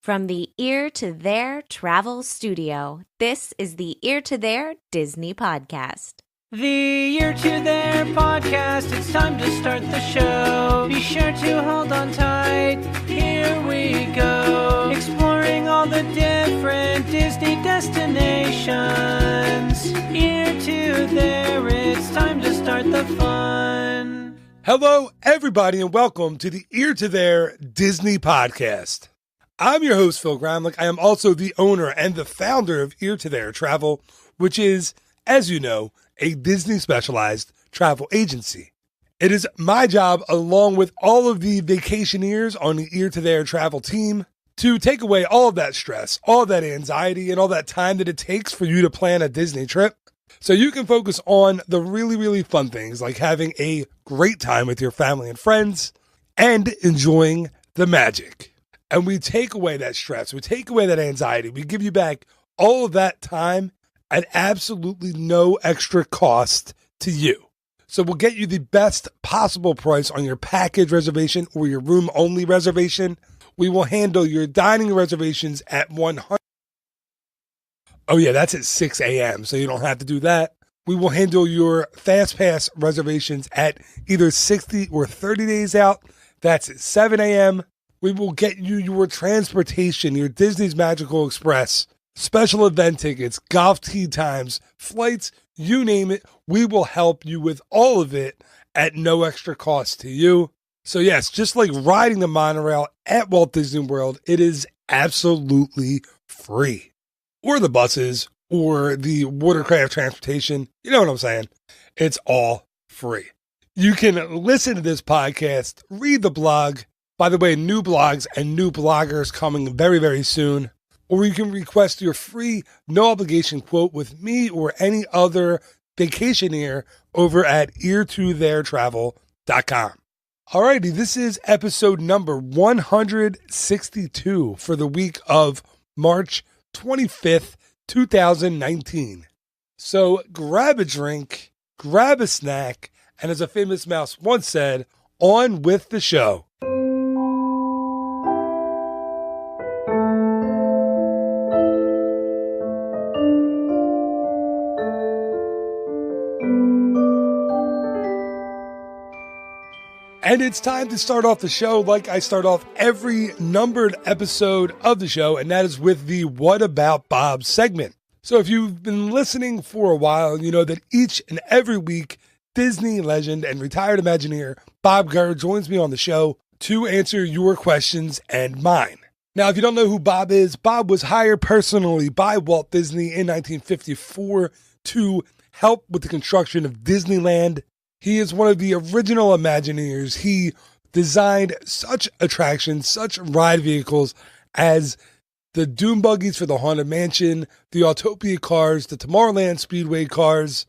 From the Ear to There Travel Studio, this is the Ear to There Disney Podcast. The Ear to There Podcast, it's time to start the show. Be sure to hold on tight, here we go. Exploring all the different Disney destinations. Ear to There, it's time to start the fun. Hello, everybody, and welcome to the Ear to There Disney Podcast. I'm your host, Phil Gramlich. I am also the owner and the founder of Ear to There Travel, which is, as you know, a Disney-specialized travel agency. It is my job, along with all of the vacationeers on the Ear to There Travel team, to take away all of that stress, all of that anxiety, and all that time that it takes for you to plan a Disney trip, so you can focus on the really, really fun things like having a great time with your family and friends and enjoying the magic. And we take away that stress, we take away that anxiety, we give you back all of that time at absolutely no extra cost to you. So we'll get you the best possible price on your package reservation or your room-only reservation. We will handle your dining reservations at 100. Oh yeah, that's at 6 a.m., so you don't have to do that. We will handle your Fast Pass reservations at either 60 or 30 days out. That's at 7 a.m. We will get you your transportation, your Disney's Magical Express, special event tickets, golf tee times, flights, you name it. We will help you with all of it at no extra cost to you. So yes, just like riding the monorail at Walt Disney World, it is absolutely free. Or the buses, or the watercraft transportation. You know what I'm saying? It's all free. You can listen to this podcast, read the blog. By the way, new blogs and new bloggers coming very, very soon. Or you can request your free, no obligation quote with me or any other vacationeer over at eartotheretravel.com. Alrighty, this is episode number 162 for the week of March 25th, 2019. So grab a drink, grab a snack, and as a famous mouse once said, on with the show. And it's time to start off the show like I start off every numbered episode of the show, and that is with the What About Bob segment. So if you've been listening for a while, you know that each and every week, Disney legend and retired Imagineer Bob Gurr joins me on the show to answer your questions and mine. Now, if you don't know who Bob is, Bob was hired personally by Walt Disney in 1954 to help with the construction of Disneyland. He is one of the original Imagineers. He designed such attractions, such ride vehicles as the Doom Buggies for the Haunted Mansion, the Autopia cars, the Tomorrowland Speedway cars,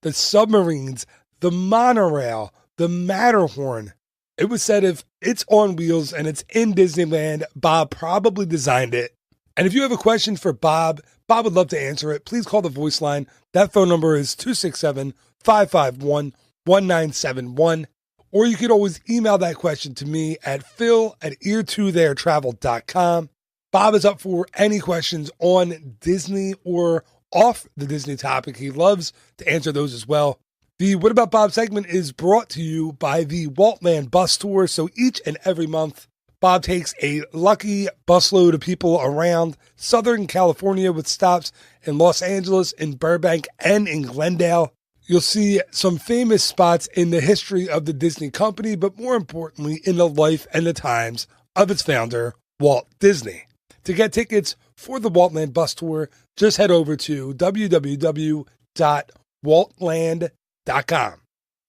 the submarines, the monorail, the Matterhorn. It was said if it's on wheels and it's in Disneyland, Bob probably designed it. And if you have a question for Bob, Bob would love to answer it. Please call the voice line. That phone number is 267-551-1971, or you could always email that question to me at phil@eartotheretravel.com. Bob is up for any questions on Disney or off the Disney topic. He loves to answer those as well. The What About Bob segment is brought to you by the Waltland Bus Tour. So each and every month, Bob takes a lucky busload of people around Southern California with stops in Los Angeles, in Burbank, and in Glendale. You'll see some famous spots in the history of the Disney company, but more importantly, in the life and the times of its founder, Walt Disney. To get tickets for the Waltland Bus Tour, just head over to www.waltland.com.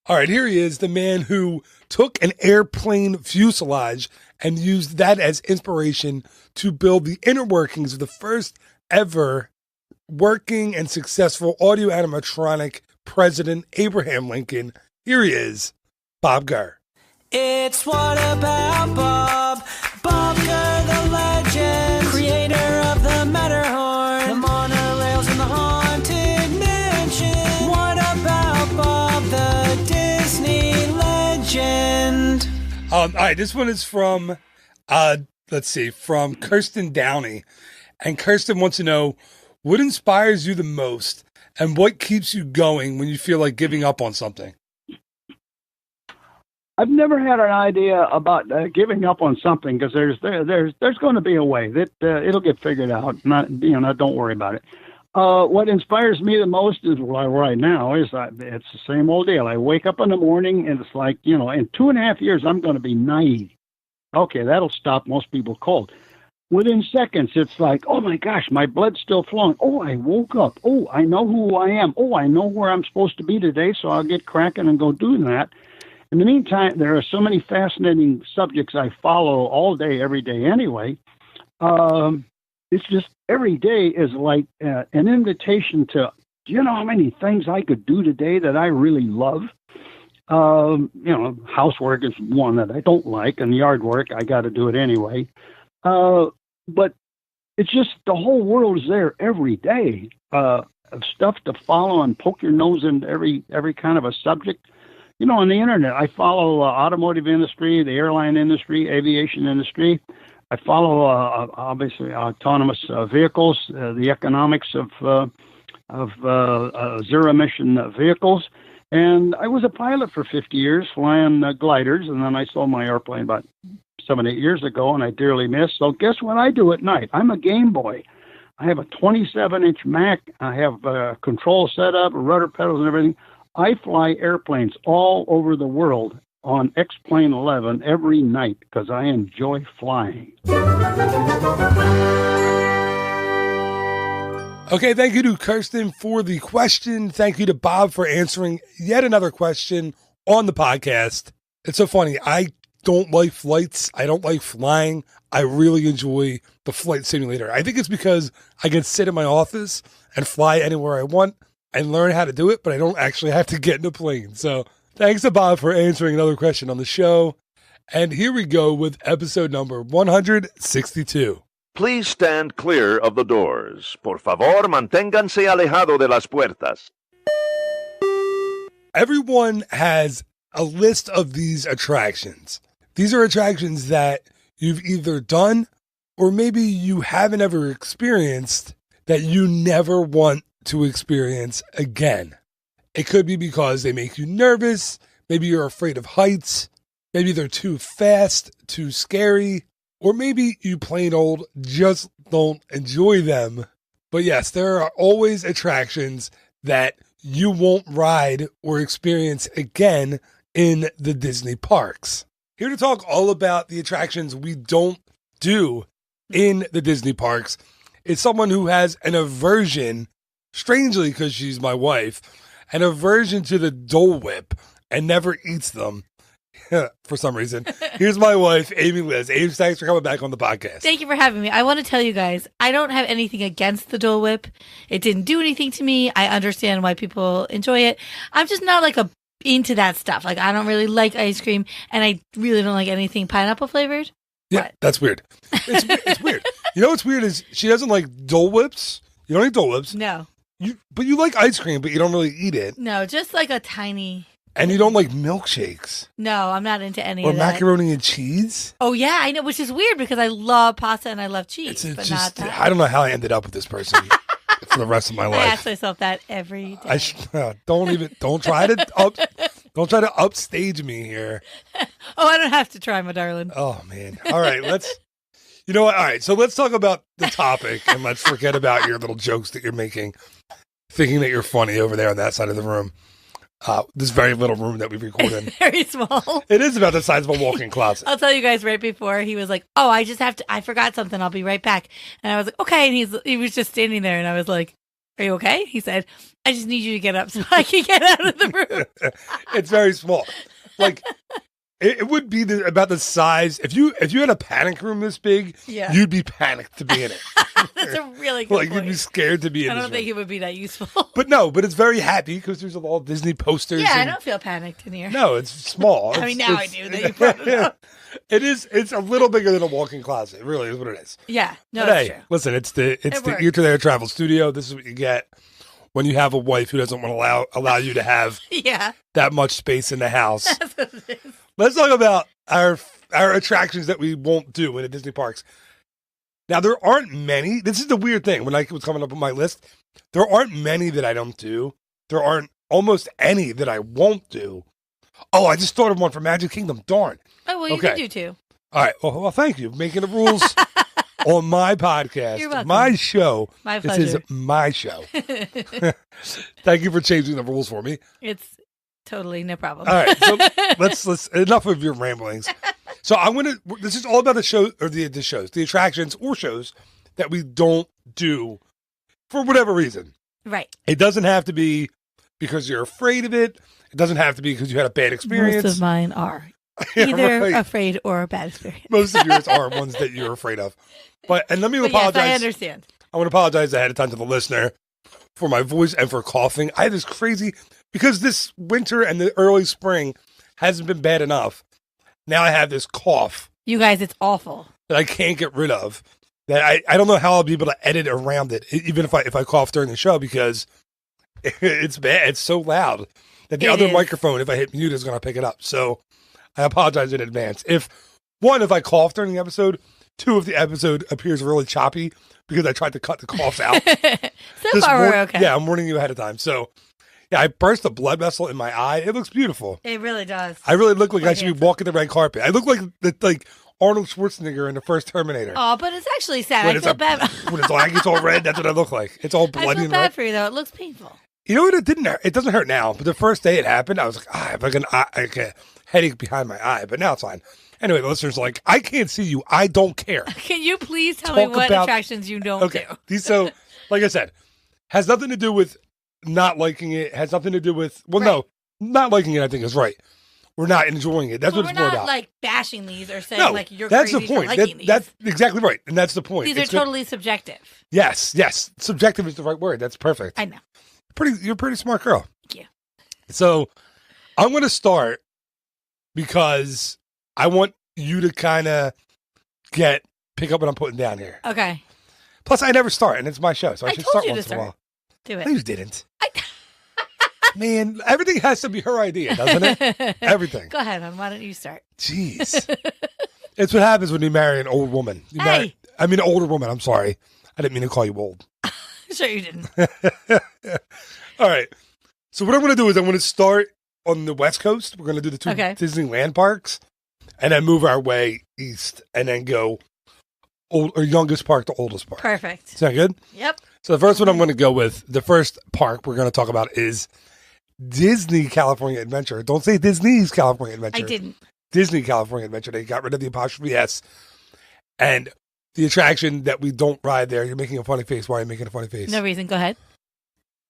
All right, here he is, the man who took an airplane fuselage and used that as inspiration to build the inner workings of the first ever working and successful audio animatronic President Abraham Lincoln. Here he is, Bob Gurr. It's What About Bob? Bob Gurr, the legend, creator of the Matterhorn, the monorails and the Haunted Mansion. What about Bob, the Disney legend? All right, this one is from let's see, from Kirsten Downey. And Kirsten wants to know, what inspires you the most and what keeps you going when you feel like giving up on something? I've never had an idea about giving up on something because there's going to be a way that it'll get figured out. Don't worry about it. What inspires me the most is right now is it's the same old deal. I wake up in the morning and it's like, in 2.5 years I'm going to be 90. Okay, that'll stop most people cold. Within seconds, it's like, oh my gosh, my blood's still flowing. Oh, I woke up. Oh, I know who I am. Oh, I know where I'm supposed to be today, so I'll get cracking and go do that. In the meantime, there are so many fascinating subjects I follow all day, every day anyway. It's just every day is like an invitation to, do you know how many things I could do today that I really love? Housework is one that I don't like, and yard work, I got to do it anyway. But it's just the whole world is there every day of stuff to follow and poke your nose into every kind of a subject. On the internet, I follow automotive industry, the airline industry, aviation industry. I follow obviously autonomous vehicles, the economics of zero emission vehicles. And I was a pilot for 50 years, flying gliders, and then I sold my airplane about 7-8 years ago, and I dearly miss. So guess what I do at night? I'm a Game Boy. I have a 27-inch Mac. I have a control setup, rudder pedals, and everything. I fly airplanes all over the world on X-Plane 11 every night because I enjoy flying. Okay, thank you to Kirsten for the question. Thank you to Bob for answering yet another question on the podcast. It's so funny. I don't like flights. I don't like flying. I really enjoy the flight simulator. I think it's because I can sit in my office and fly anywhere I want and learn how to do it, but I don't actually have to get in a plane. So thanks to Bob for answering another question on the show. And here we go with episode number 162. Please stand clear of the doors. Por favor, manténganse alejado de las puertas. Everyone has a list of these attractions. These are attractions that you've either done or maybe you haven't ever experienced that you never want to experience again. It could be because they make you nervous. Maybe you're afraid of heights. Maybe they're too fast, too scary. Or maybe you plain old just don't enjoy them. But yes, there are always attractions that you won't ride or experience again in the Disney parks. Here to talk all about the attractions we don't do in the Disney parks is someone who has an aversion, strangely because she's my wife, an aversion to the Dole Whip and never eats them. For some reason. Here's my wife, Amy Liz. Amy, thanks for coming back on the podcast. Thank you for having me. I want to tell you guys, I don't have anything against the Dole Whip. It didn't do anything to me. I understand why people enjoy it. I'm just not into that stuff. Like, I don't really like ice cream, and I really don't like anything pineapple flavored. Yeah, that's weird. It's weird. You know what's weird is she doesn't like Dole Whips. You don't like Dole Whips. No. But you like ice cream, but you don't really eat it. No, just like a tiny... And you don't like milkshakes? No, I'm not into any or of that. Or macaroni and cheese? Oh, yeah, I know, which is weird because I love pasta and I love cheese, but not that. I don't know how I ended up with this person for the rest of my life. I ask myself that every day. Don't try to upstage me here. Oh, I don't have to try, my darling. Oh, man. All right, you know what? All right, so let's talk about the topic and let's forget about your little jokes that you're making, thinking that you're funny over there on that side of the room. This very little room that we record in. Very small. It is about the size of a walk-in closet. I'll tell you guys right before, he was like, oh, I forgot something. I'll be right back. And I was like, okay. And he was just standing there. And I was like, are you okay? He said, I just need you to get up so I can get out of the room. It's very small. Like, it would be about the size. If you had a panic room this big, you'd be panicked to be in it. That's a really good point. You'd be scared to be in it. I don't think it would be that useful. But it's very happy because there's a lot of Disney posters. Yeah, I don't feel panicked in here. No, it's small. I do. That you brought it up. It's a little bigger than a walk-in closet. It really is what it is. Yeah, no, but that's true. Listen, it's the Ear to There Travel Studio. This is what you get when you have a wife who doesn't want to allow you to have that much space in the house. That's what it is. Let's talk about our our attractions that we won't do in the Disney parks. Now, there aren't many. This is the weird thing. When I was coming up with my list, there aren't many that I don't do. There aren't almost any that I won't do. Oh, I just thought of one for Magic Kingdom. Darn. Oh, well, you Okay. can do two. All right. Well, thank you. Making the rules on my podcast. You're welcome. My show. My This is pleasure. my show. Thank you for changing the rules for me. It's totally no problem. All right. So let's enough of your ramblings. So this is all about the show or the shows, the attractions or shows that we don't do for whatever reason. Right. It doesn't have to be because you're afraid of it. It doesn't have to be because you had a bad experience. Most of mine are Yeah, either right. afraid or a bad experience. Most of yours are ones that you're afraid of. And let me But apologize. yes, I understand. I want to apologize ahead of time to the listener for my voice and for coughing. I had this crazy, because this winter and the early spring hasn't been bad enough. Now I have this cough You guys, it's awful. that I can't get rid of. That I don't know how I'll be able to edit around it, even if I cough during the show, because it's bad. It's so loud that the It other is. microphone, if I hit mute, is going to pick it up. So I apologize in advance. If I cough during the episode, 2, if the episode appears really choppy because I tried to cut the coughs out. So far, we're okay. Yeah, I'm warning you ahead of time. So, yeah, I burst a blood vessel in my eye. It looks beautiful. It really does. I really look like I Quite should be handsome. walking the red carpet. I look like Arnold Schwarzenegger in the first Terminator. Oh, but it's actually sad. when I it's feel bad. when it's like it's all red, that's what I look like. It's all I bloody feel and bad red. for you, though. It looks painful. You know what? It didn't hurt. It doesn't hurt now. But the first day it happened, I was like, I have like a headache behind my eye. But now it's fine. Anyway, the listeners are like, I can't see you. I don't care. Can you please tell me Talk what about- attractions you don't Okay. do? So, like I said, has nothing to do with not liking it. Has nothing to do with, no, not liking it, I think is right. We're not enjoying it. That's Well, what we're it's more not about. like bashing these or saying No, like you're that's crazy the point. for liking these. That's exactly right. And that's the point. These are It's good- totally subjective. Yes. Subjective is the right word. That's perfect. I know. You're a pretty smart girl. Thank you. So I'm going to start because I want you to kind of pick up what I'm putting down here. Okay. Plus, I never start, and it's my show, so I I should told start you to once in a start. while. Do No, it. you didn't. Man, everything has to be her idea, doesn't it? Everything. Go ahead, hon. Why don't you start? Jeez. It's what happens when you marry an old woman. Hey. An older woman. I'm sorry. I didn't mean to call you old. Sure you didn't. All right. So what I'm going to do is I'm going to start on the West Coast. We're going to do the 2 Okay. Disneyland parks, and then move our way east, and then go youngest park to oldest park. Perfect. Sound good? Yep. So the first one I'm going to go with, the first park we're going to talk about is Disney California Adventure. Don't say Disney's California Adventure. I didn't. Disney California Adventure. They got rid of the apostrophe S. And the attraction that we don't ride there, you're making a funny face. Why are you making a funny face? No reason. Go ahead.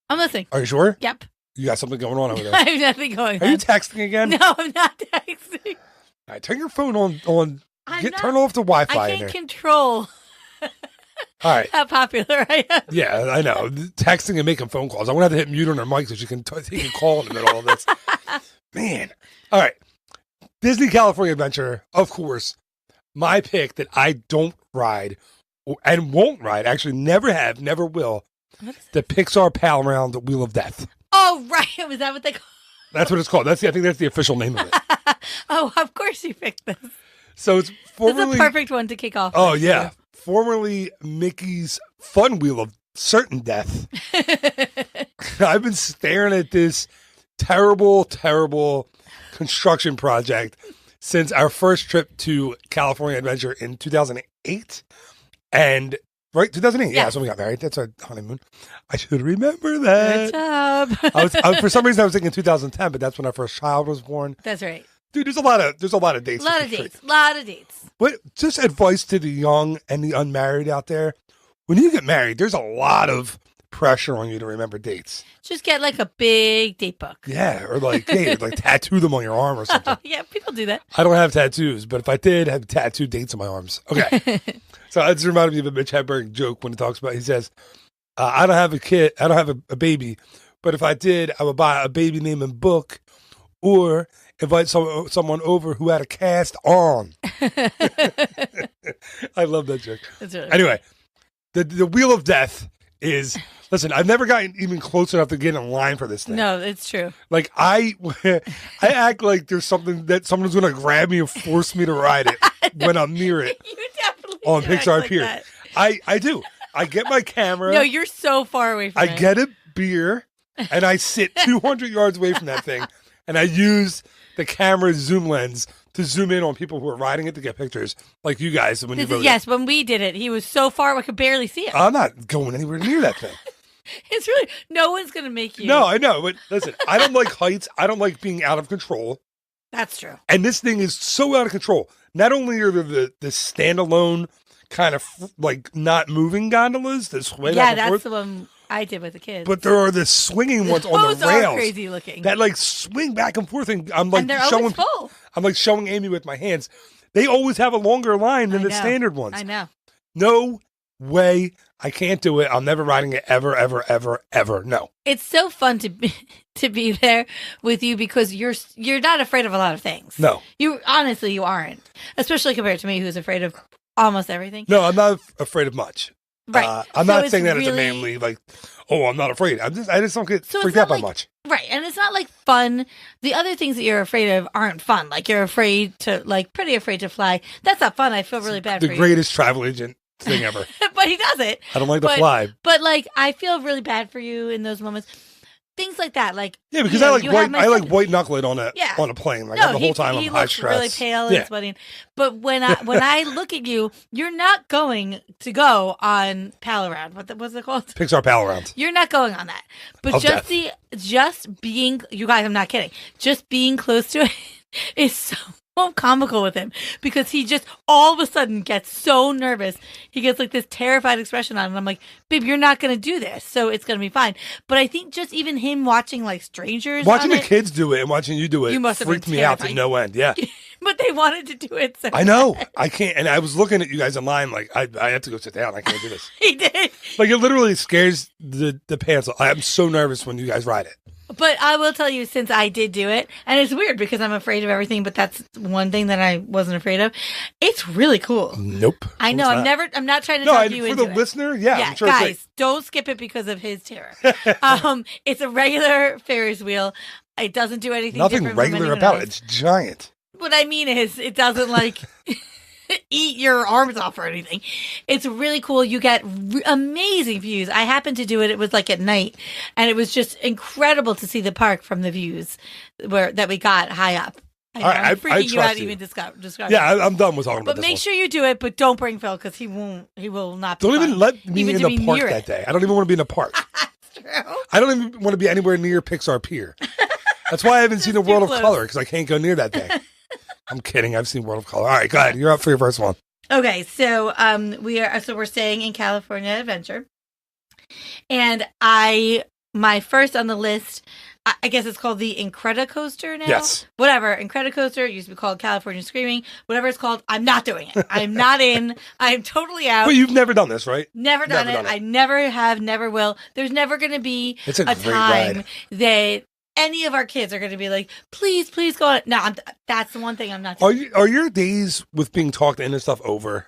I'm listening. Are you sure? Yep. You got something going on over there. I have nothing going Are you on. texting again? No, I'm not texting. All right, turn your phone on. I'm Turn off the Wi-Fi I in there. can't control All right. how popular I am. Yeah, I know. Texting and making phone calls. I want to have to hit mute on her mic so she can take a call in the middle of this. Man. All right. Disney California Adventure, of course. My pick that I don't ride and won't ride, actually never have, never will, What is it? the Pixar Pal Around the Wheel of Death. Oh, right. Was that what they call That's what it's called. I think that's the official name of it. Oh, of course you picked this. So it's This is formerly... a perfect one to kick off. Oh, with, yeah. Formerly Mickey's Fun Wheel of Certain Death. too. I've been staring at this terrible, terrible construction project since our first trip to California Adventure in 2008. And, right, 2008? Yeah, Yeah. that's when we got married. That's our honeymoon. I should remember Good that. job. For some reason, I was thinking 2010, but that's when our first child was born. That's right. Dude, there's a lot of dates. A lot of dates. Lot of dates. But just advice to the young and the unmarried out there. When you get married, there's a lot of pressure on you to remember dates. Just get like a big date book. Yeah, or like, hey, like tattoo them on your arm or something. Oh, yeah, people do that. I don't have tattoos, but if I did, I have tattooed dates on my arms. Okay. So it just reminded me of a Mitch Hedberg joke when he talks about, he says, I don't have a kid, I don't have a baby, but if I did, I would buy a baby name and book or invite someone over who had a cast on. I love that joke. That's really Anyway, the Wheel of Death is, listen, I've never gotten even close enough to get in line for this thing. No, it's true. Like I act like there's something that someone's going to grab me and force me to ride it when I'm near it You definitely on do act Pixar like Pier. that. I do. I get my camera. No, you're so far away from I it. get a beer and I sit 200 yards away from that thing and I use the camera's zoom lens to zoom in on people who are riding it to get pictures, like you guys when you rode Yes, when we did it, he was so far I could barely see him. it. I'm not going anywhere near that thing. It's really no one's gonna make you. No, I know, but listen, I don't like heights. I don't like being out of control. That's true. And this thing is so out of control. Not only are there the standalone kind of like not moving gondolas that sway Yeah, back and that's forth, the one I did with the kids. but there are the swinging ones on Those the are rails crazy looking. that like swing back and forth, and I'm like and they're showing. always full. I'm like showing Amy with my hands. They always have a longer line than I the know. standard ones. I know. No way. I can't do it. I'm never riding it ever, ever, ever, ever. No. It's so fun to be there with you because you're not afraid of a lot of things. No. You honestly you aren't, especially compared to me who's afraid of almost everything. No, I'm not afraid of much. Right. I'm So not it's saying that as a really- manly, like, oh, I'm not afraid. I just don't get So it's freaked not out by like- much. Right, and it's not like fun. The other things that you're afraid of aren't fun. Like you're afraid to, like, pretty afraid to fly. That's not fun. I feel really bad The for greatest travel agent thing ever. you. But he does it. I don't like to But- fly. But like, I feel really bad for you in those moments. Things like that, like Yeah, because you know, I like you have white. my I like son- white knuckle it on a Yeah. on a plane. Like No, the whole time he I'm high looks stress. really pale Yeah. and sweating. But when I look at you, you're not going to go on Pal Around. What's it called? Pixar Pal Around. You're not going on that. But Of death. just being, you guys, I'm not kidding. Just being close to it is so comical with him because he just all of a sudden gets so nervous. He gets like this terrified expression on, and I'm like, babe, you're not going to do this, so it's going to be fine. But I think just even him watching like strangers, Watching on the it, kids do it and watching you do it You must have been freaked me out to terrified. no end. Yeah. but they wanted to do it, so I know. I can't. And I was looking at you guys in line like, I have to go sit down. I can't do this. he did. Like, it literally scares the pants off. I'm so nervous when you guys ride it. But I will tell you, since I did do it, and it's weird because I'm afraid of everything, but that's one thing that I wasn't afraid of. It's really cool. Nope. I know. It's not. I'm not trying to No, talk you for into the it. listener, yeah. Yeah, I'm sure it's guys, like, don't skip it because of his terror. It's a regular Ferris wheel. It doesn't do anything. nothing different from regular anyone about it. else. It's giant. What I mean is, it doesn't like eat your arms off or anything. It's really cool. You get amazing views. I happened to do it. It was like at night, and it was just incredible to see the park from the views that we got high up. All right, I'm I freaking you out trust you. even describe. Yeah, I'm done with talking about But this make one. sure you do it. But don't bring Phil because he won't. He will not. Be Don't even fun. let me Even in to the be park near that it. day. I don't even want to be in a park. True. I don't even want to be anywhere near Pixar Pier. That's why I haven't seen a It's World too of close. Color, because I can't go near that day. I'm kidding. I've seen World of Color. All right, go ahead. You're up for your first one. Okay, so we're staying in California Adventure, and my first on the list, I guess it's called the Incredicoaster now. Yes. Whatever, Incredicoaster. It used to be called California Screaming. Whatever it's called, I'm not doing it. I'm not in. I'm totally out. But you've never done this, right? Never done Never it. done it. I never have, never will. There's never going to be It's a great time ride. that any of our kids are going to be like, please go on it. No, that's the one thing I'm not doing. Are your days with being talked into stuff over?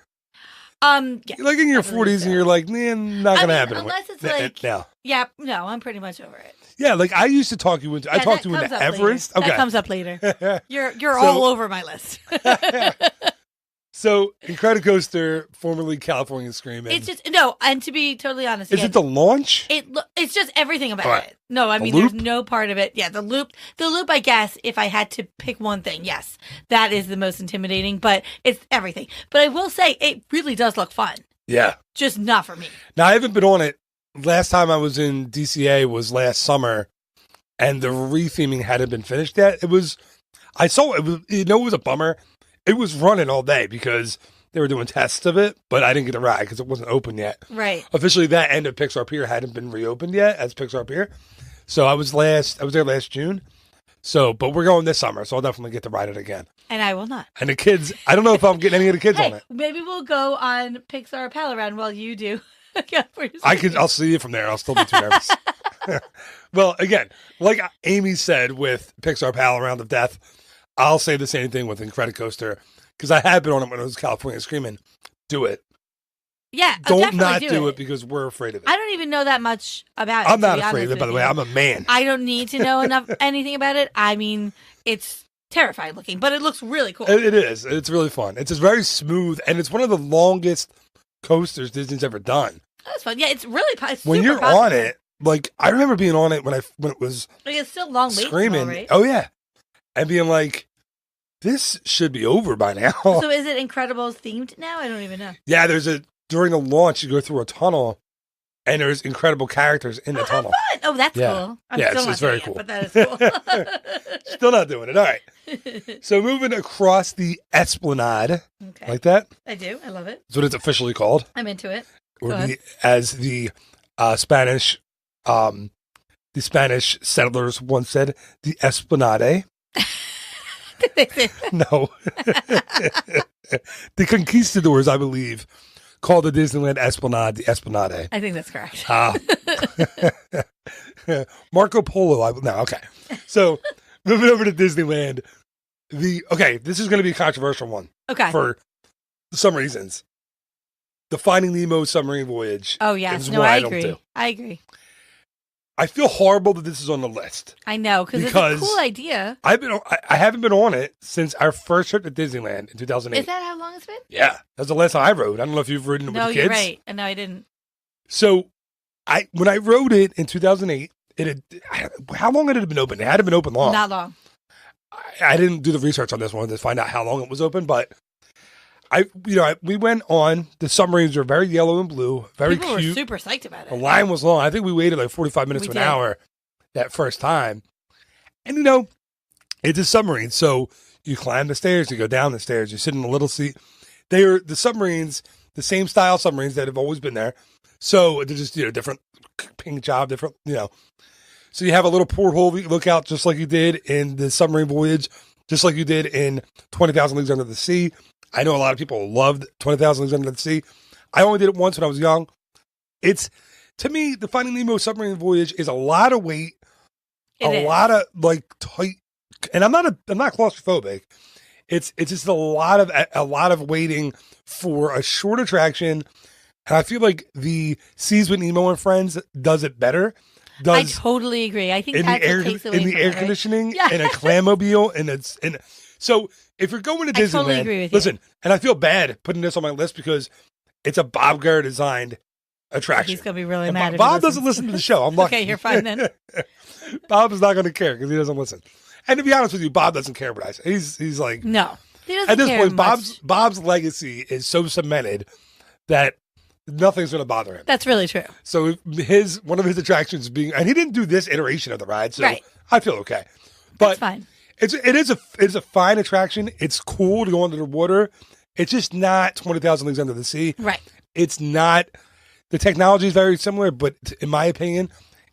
Yeah. Like in your I believe 40s so. and you're like, man, not going to mean, happen. unless it's N- like- now. Yeah, no, I'm pretty much over it. Yeah, like I used to talk you into, I Yeah, talked that you into comes up later. Everest. That Okay. comes up later. You're So- all over my list. So, Incredicoaster, formerly California Screaming. It's just no, and to be totally honest, Is again, it the launch? it's just everything about All right. it. No, I The mean loop? there's no part of it. Yeah, the loop. I guess if I had to pick one thing, yes, that is the most intimidating. But it's everything. But I will say it really does look fun. Yeah. Just not for me. Now, I haven't been on it. Last time I was in DCA was last summer, and the retheming hadn't been finished yet. I saw it was, it was a bummer. It was running all day because they were doing tests of it, but I didn't get a ride because it wasn't open yet. Right. Officially, that end of Pixar Pier hadn't been reopened yet as Pixar Pier. So I was there last June. So, but we're going this summer, so I'll definitely get to ride it again. And I will not. And the kids, I don't know if I'm getting any of the kids on Hey, it. maybe we'll go on Pixar Pal Around while you do. I'll see you from there. I'll still be too nervous. Well, again, like Amy said with Pixar Pal Around of Death, I'll say the same thing with Incredicoaster because I had been on it when it was California Screaming. Do it. Yeah, don't definitely not do do it. it because we're afraid of it. I don't even know that much about it. I'm to not be afraid of honest it, by the with way. you. I'm a man. I don't need to know anything about it. I mean, it's terrifying looking, but it looks really cool. It is. It's really fun. It's just very smooth, and it's one of the longest coasters Disney's ever done. That's fun. Yeah, it's really it's When super you're popular. on it, like I remember being on it when it was Like, it's still long wait screaming. right? Oh yeah, and being like, this should be over by now. So is it Incredibles themed now? I don't even know. Yeah, during the launch, you go through a tunnel, and there's incredible characters in the Oh, how tunnel. fun! Oh, that's Yeah. cool. I'm Yeah, still it's not very doing cool. it, but that is cool. Still not doing it. All right. So moving across the Esplanade, Okay, like that. I do. I love it. That's what it's officially called. I'm into it. Or Go ahead. as the Spanish settlers once said, the Esplanade. No. The conquistadors, I believe, called the Disneyland Esplanade the Esplanade. I think that's correct. Marco Polo. Okay. So moving over to Disneyland, this is going to be a controversial one Okay. for some reasons. The Finding Nemo submarine voyage. Oh yes. is No, what I don't agree. do. I agree. I feel horrible that this is on the list. I know because it's a Because cool idea. I haven't been on it since our first trip to Disneyland in 2008. Is that how long it's been? Yeah, that's the last time I rode. I don't know if you've ridden it No, with the kids. you're right. No, I didn't. So, when I rode it in 2008, how long had it been open? It hadn't been open long. Not long. I didn't do the research on this one to find out how long it was open, but we went on. The submarines were very yellow and blue, very People cute. were super psyched about The it. line was long. I think we waited like 45 minutes We to an did. hour that first time. And it's a submarine, so you climb the stairs, you go down the stairs, you sit in a little seat. They are the submarines, the same style submarines that have always been there. So they're just different paint job, different. So you have a little porthole that you look out, just like you did in the submarine voyage, just like you did in 20,000 Leagues Under the Sea. I know a lot of people loved 20,000 Leagues Under the Sea. I only did it once when I was young. To me, the Finding Nemo submarine voyage is a lot of weight, It is. lot of tight, and I'm not claustrophobic. It's just a lot of waiting for a short attraction, and I feel like the Seas with Nemo and Friends does it better. I totally agree. I think in that's the air what takes away in the from air it, right? conditioning Yeah. and a clammobile and so if you're going to I Disneyland, totally agree with you. listen, and I feel bad putting this on my list because it's a Bob Gare designed attraction. He's gonna be really And mad. if he Bob doesn't listens listen to the show. I'm lucky. Okay, you're fine then. Bob is not going to care because he doesn't listen. And to be honest with you, Bob doesn't care what I say. He's like, No, he doesn't at this care point, much. Bob's legacy is so cemented that nothing's going to bother him. That's really true. So one of his attractions being, and he didn't do this iteration of the ride, so Right. I feel okay. That's But fine. it is a fine attraction. It's cool to go under the water. It's just not 20,000 Leagues Under the Sea. Right. It's not. The technology is very similar, but in my opinion,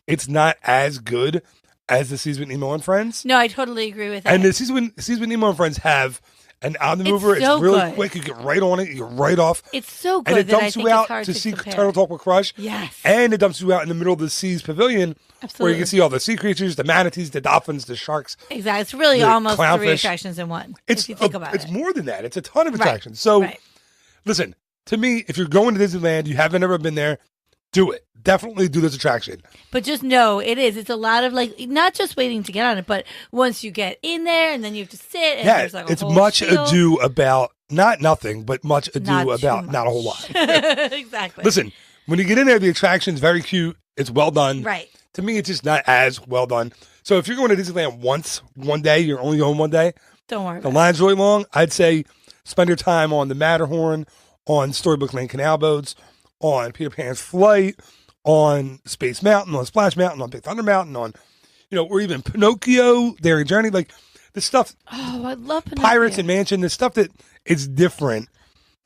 it's not as good as the Seas with Nemo and Friends. No, I totally agree with that. And the Seas with Nemo and Friends have an on-the-mover. It's so really good. quick. You get right on it. You get right off. It's so good And it that I dumps think you it's out hard to to see compare. Turtle Talk with Crush. Yes. And it dumps you out in the middle of the Seas Pavilion where Absolutely. you can see all the sea creatures, the manatees, the dolphins, the sharks. Exactly. It's really the almost three clownfish. attractions in one. It's if you think about it's it. more than that. It's a ton of Right. attractions. So Right. listen, to me, if you're going to Disneyland, you haven't ever been there, do it. Definitely do this attraction. But just know it is. It's a lot of not just waiting to get on it, but once you get in there and then you have to sit. And Yeah, there's like a it's whole much spiel. ado about nothing, but much ado Not too about not a whole much. lot. Exactly. Listen, when you get in there, the attraction's very cute. It's well done. Right. To me, it's just not as well done. So if you're going to Disneyland one day, you're only going one day, Don't worry the about it. line's really long. I'd say spend your time on the Matterhorn, on Storybook Lane canal boats, on Peter Pan's Flight, on Space Mountain, on Splash Mountain, on Big Thunder Mountain, on, or even Pinocchio, Daring Journey, like the stuff, Oh, I love Pinocchio. Pirates and Mansion, the stuff that is different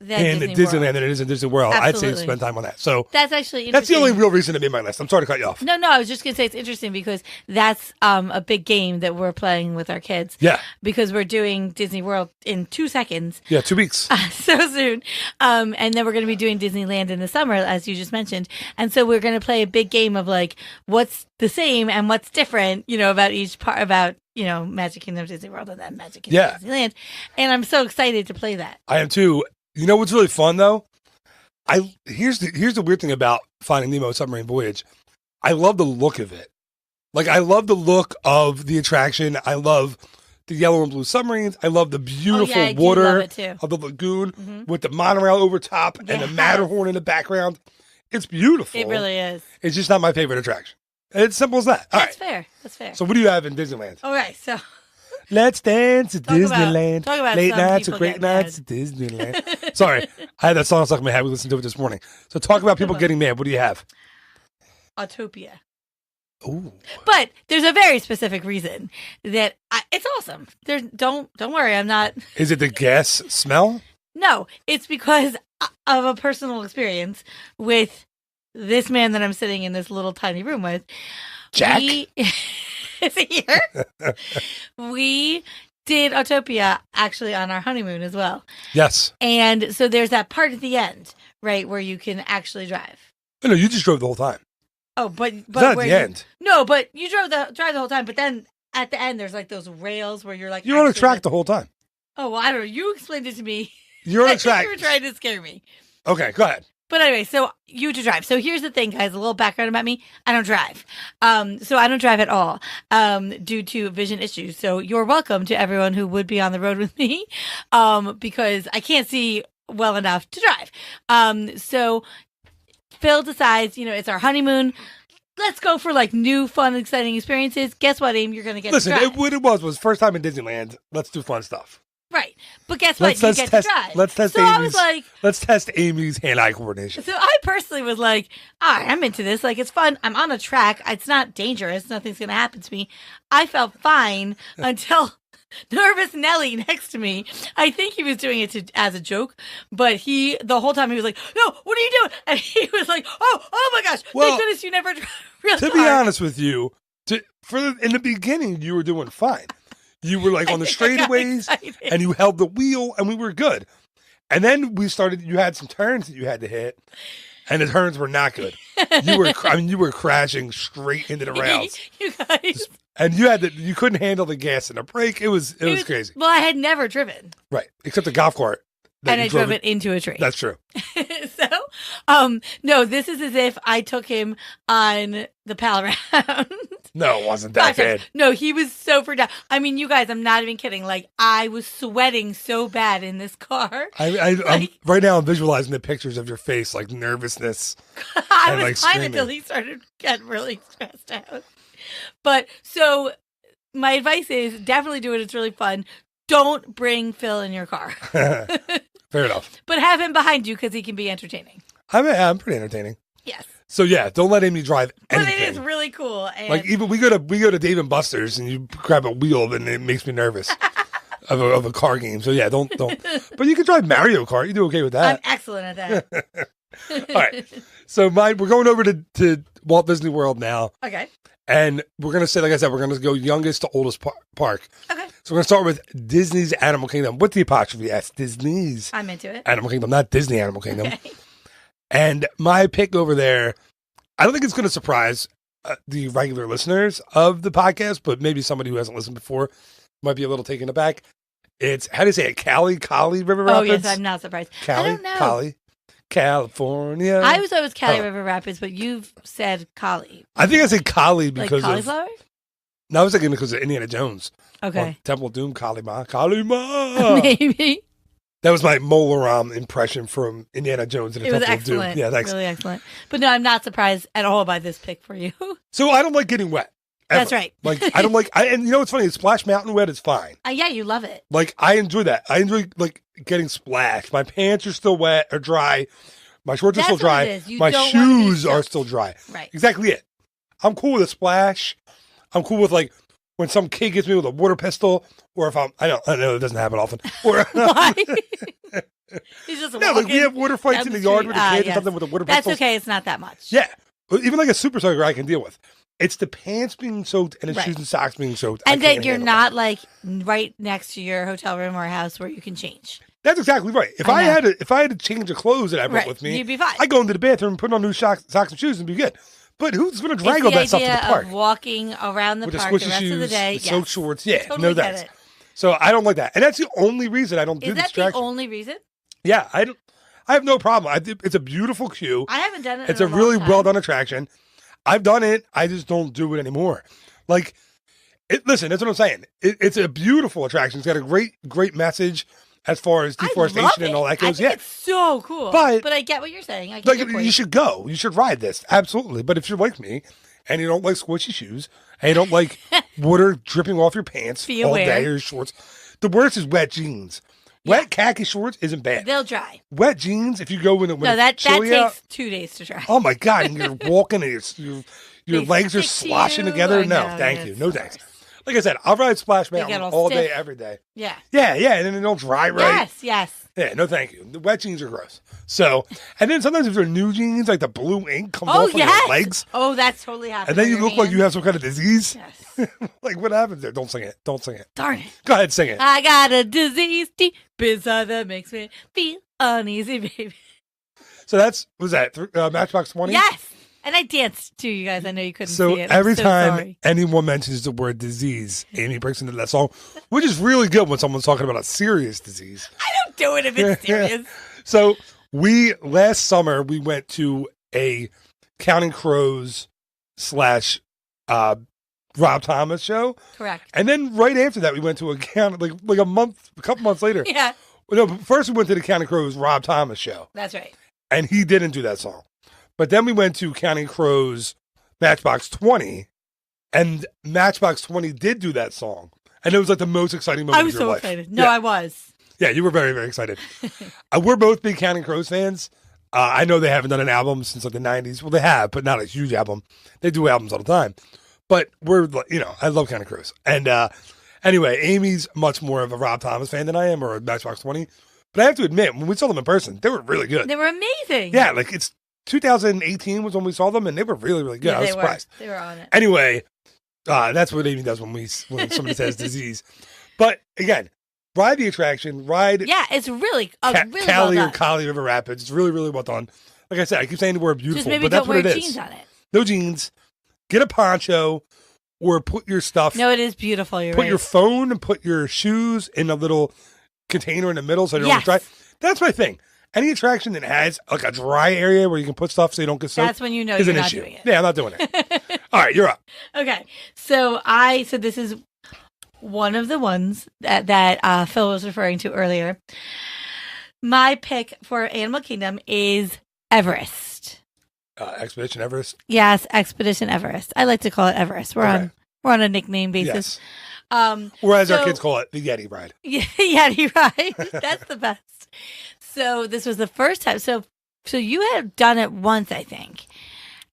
Than in Disney Disneyland World. than it is in Disney World. I'd say Absolutely. spend time on that. So That's actually that's the interesting. only real reason to be on my list. I'm sorry to cut you off. No, I was just going to say it's interesting because that's a big game that we're playing with our kids. Yeah. Because we're doing Disney World in 2 seconds. Yeah, 2 weeks. So soon. And then we're going to be doing Disneyland in the summer, as you just mentioned. And so we're going to play a big game of what's the same and what's different, about each part, about, Magic Kingdom, Disney World, and then Magic Kingdom, Yeah. Disneyland. And I'm so excited to play that. I am too. You know what's really fun though? Here's the weird thing about Finding Nemo Submarine Voyage. I love the look of it. Like, I love the look of the attraction. I love the yellow and blue submarines. I love the beautiful I do water love it too. of the lagoon with the monorail over top and the Yes. Matterhorn in the background. It's beautiful. It really is. It's just not my favorite attraction. It's simple as that. All That's right. fair. That's fair. So what do you have in Disneyland? Okay, so Let's dance at Talk about- Disneyland. talk about Late some nights or people great getting mad. nights at Disneyland. Sorry, I had that song stuck in my head. We listened to it this morning. So talk about people getting mad. What do you have? Autopia. Ooh. But there's a very specific reason that it's awesome. Don't worry, I'm not. Is it the gas smell? No, it's because of a personal experience with this man that I'm sitting in this little tiny room with. Jack? Is he here? We did Autopia actually on our honeymoon as well. Yes. And so there's that part at the end, right, where you can actually drive. Oh, no, you just drove the whole time. Oh, but Not at where the you- end. No, but you drive the whole time. But then at the end, there's like those rails where you're like You're on a actually- track the whole time. Oh, well, I don't know. You explained it to me. You're on I a track. think you were trying to scare me. Okay, go ahead. But anyway, so you to drive. So here's the thing, guys. A little background about me. I don't drive. So I don't drive at all due to vision issues. So you're welcome to everyone who would be on the road with me because I can't see well enough to drive. So Phil decides, it's our honeymoon. Let's go for like new, fun, exciting experiences. Guess what, Aim? You're going to get Listen, to drive. what it was first time in Disneyland. Let's do fun stuff. Right. But guess what? You get to drive. Let's test so I was Amy's. like, Let's test Amy's hand-eye coordination. so I personally was like, all right, I'm into this. Like, it's fun. I'm on a track. It's not dangerous. Nothing's going to happen to me. I felt fine until nervous Nelly next to me. I think he was doing it as a joke, but the whole time he was like, no, what are you doing? And he was like, oh my gosh, Well, thank goodness you never drive really To be hard. honest with you, in the beginning, you were doing fine. You were like on the I got straightaways, excited. and you held the wheel, and we were good. And then you had some turns that you had to hit, and the turns were not good. You were crashing straight into the rails, You guys. and you couldn't handle the gas and the brake. It was crazy, Well, I had never driven. right? Except the golf cart, that And you I drove it into a tree. That's true. So, no, this is as if I took him on the pal around. No, it wasn't that bad. No, he was so freaked out. I mean, you guys, I'm not even kidding. Like, I was sweating so bad in this car. I'm right now. I'm visualizing the pictures of your face, like nervousness. I And, was like, fine screaming. until he started getting really stressed out. But so my advice is definitely do it. It's really fun. Don't bring Phil in your car, Fair enough. but have him behind you because he can be entertaining. I'm pretty entertaining. Yes. So yeah, don't let Amy drive But anything. it is really cool. And Like even we go to Dave and Buster's and you grab a wheel and it makes me nervous of a car game. So yeah, don't. But you can drive Mario Kart. You do okay with I'm that. excellent at that. All right. So we're going over to Walt Disney World now, Okay. and we're gonna say, like I said, we're gonna go youngest to oldest park. Okay. So we're gonna start with Disney's Animal Kingdom with the apostrophe S. Disney's I'm into it. Animal Kingdom, not Disney Animal Kingdom. Okay. And my pick over there, I don't think it's going to surprise the regular listeners of the podcast, but maybe somebody who hasn't listened before might be a little taken aback. It's, how do you say it? Cali River Rapids? Oh, yes, I'm not surprised. I don't know. Cali, California. I was always Cali Oh. River Rapids, but you've said Cali. I think I said Cali Like because of, cauliflower? no, I was thinking because of Indiana Jones. Okay. On Temple of Doom, Kalima. Maybe. That was my Molaram impression from Indiana Jones in the It was Temple excellent. of Doom. Yeah, thanks. Really excellent. But no, I'm not surprised at all by this pick for you. So I don't like getting wet. ever. That's right. Like I don't like, and you know what's funny? Splash Mountain wet is fine. Yeah, you love it. Like I enjoy that. I enjoy like getting splashed. My pants are still wet or dry. My shorts are That's still dry. what it is. You My don't wanna be shoes are soaked. still dry. Right. Exactly it. I'm cool with a splash. I'm cool with like when some kid gets me with a water pistol, or if I know it doesn't happen often. Or Why? He's just no, walking. like we have water fights down in the the yard street. with a kid or Yes. something with a water That's pistol. okay. It's not that much. Yeah. But even like a super soaker I can deal with. It's the pants being soaked and the Right. shoes and socks being soaked. And I can't that you're handle not like right next to your hotel room or house where you can change. That's exactly right. If I I know. had to change the clothes that I brought Right. with me, You'd be fine. I go into the bathroom, put on new socks and shoes, and be good. But who's going to drag It's all the that stuff to idea the park of walking around the with the park the squishy rest shoes, of the day. the soaked shorts? Yeah, Totally no get thanks. it. So I don't like that, and that's the only reason I don't do Is the that the distraction. only reason? Yeah, I I have no problem. It's a beautiful queue. I haven't done it. It's in a long really time. well done attraction. I've done it. I just don't do it anymore. Like, listen, that's what I'm saying. It's a beautiful attraction. It's got a great message as far as I love deforestation and it. all that I goes. think Yeah, it's so cool. But- I get what you're saying. I get like your point. you should go. You should ride this absolutely. But if you're like me and you don't like squishy shoes and you don't like water dripping off your pants Be all aware. day or your shorts, the worst is wet jeans. Wet khaki shorts isn't bad. They'll dry. Wet jeans, if you go when No, it's that chilly out, takes 2 days to dry. oh my god, and you're walking and your They legs are stick to sloshing you. together. I No, know, thank it's you. No the thanks. worst. Like I said, I'll ride Splash They Mountain get all all day, stiff. every day. Yeah. Yeah, and then it'll dry right. Yes. Yeah, no thank you. The wet jeans are gross. So, and then sometimes if they're new jeans, like the blue ink comes Oh, off on yes. your legs, Oh, that's totally happened. and then on you your look like you hands. have some kind of disease. Yes. Like, what happens there? Don't sing it. Don't sing it. Darn it. Go ahead, sing it. I got a disease deep inside that makes me feel uneasy, baby. So was that Matchbox 20? Yes. And I danced too, you guys. I know you couldn't So see it. I'm every so time sorry. anyone mentions the word disease, Amy breaks into that song, which is really good when someone's talking about a serious disease. I don't do it if it's serious. So last summer we went to a Counting Crows / Rob Thomas show, Correct. and then right after that we went to a couple months later. Yeah, No, but first we went to the Counting Crows Rob Thomas show, that's right. and he didn't do that song. But then we went to Counting Crows Matchbox 20, and Matchbox 20 did do that song, and it was like the most exciting moment I was of your so life. excited. No, Yeah. I was. Yeah, you were very, very excited. We're both big Counting Crows fans. I know they haven't done an album since like the 90s. Well, they have, but not a huge album. They do albums all the time. But I love Counting Crows. And anyway, Amy's much more of a Rob Thomas fan than I am, or a Matchbox 20. But I have to admit, when we saw them in person, they were really good. They were amazing. Yeah, like it's 2018 was when we saw them, and they were really, really good. Yeah, I was they surprised. were. They were on it. Anyway, that's what Amy does when somebody says disease. But again, ride the attraction, ride Yeah, it's really, really Cali well or done. Cali River Rapids. It's really, really well done. Like I said, I keep saying the word beautiful, Just maybe but that's don't what wear it is. jeans on it. No jeans. Get a poncho or put your stuff, No, it is beautiful. You're put right. your phone and put your shoes in a little container in the middle so they don't Yes. get dry. That's my thing. Any attraction that has like a dry area where you can put stuff so you don't get soaked That's when you know is you're an not issue. doing it. Yeah, I'm not doing it. All right, you're up. Okay, so this is one of the ones that Phil was referring to earlier. My pick for Animal Kingdom is Everest. Expedition Everest. Yes, Expedition Everest. I like to call it Everest. We're Okay. on a nickname basis. Yes. Um, Or as our so- kids call it, the Yeti ride. Yeah, Yeti ride. That's the best. So this was the first time. So you had done it once, I think.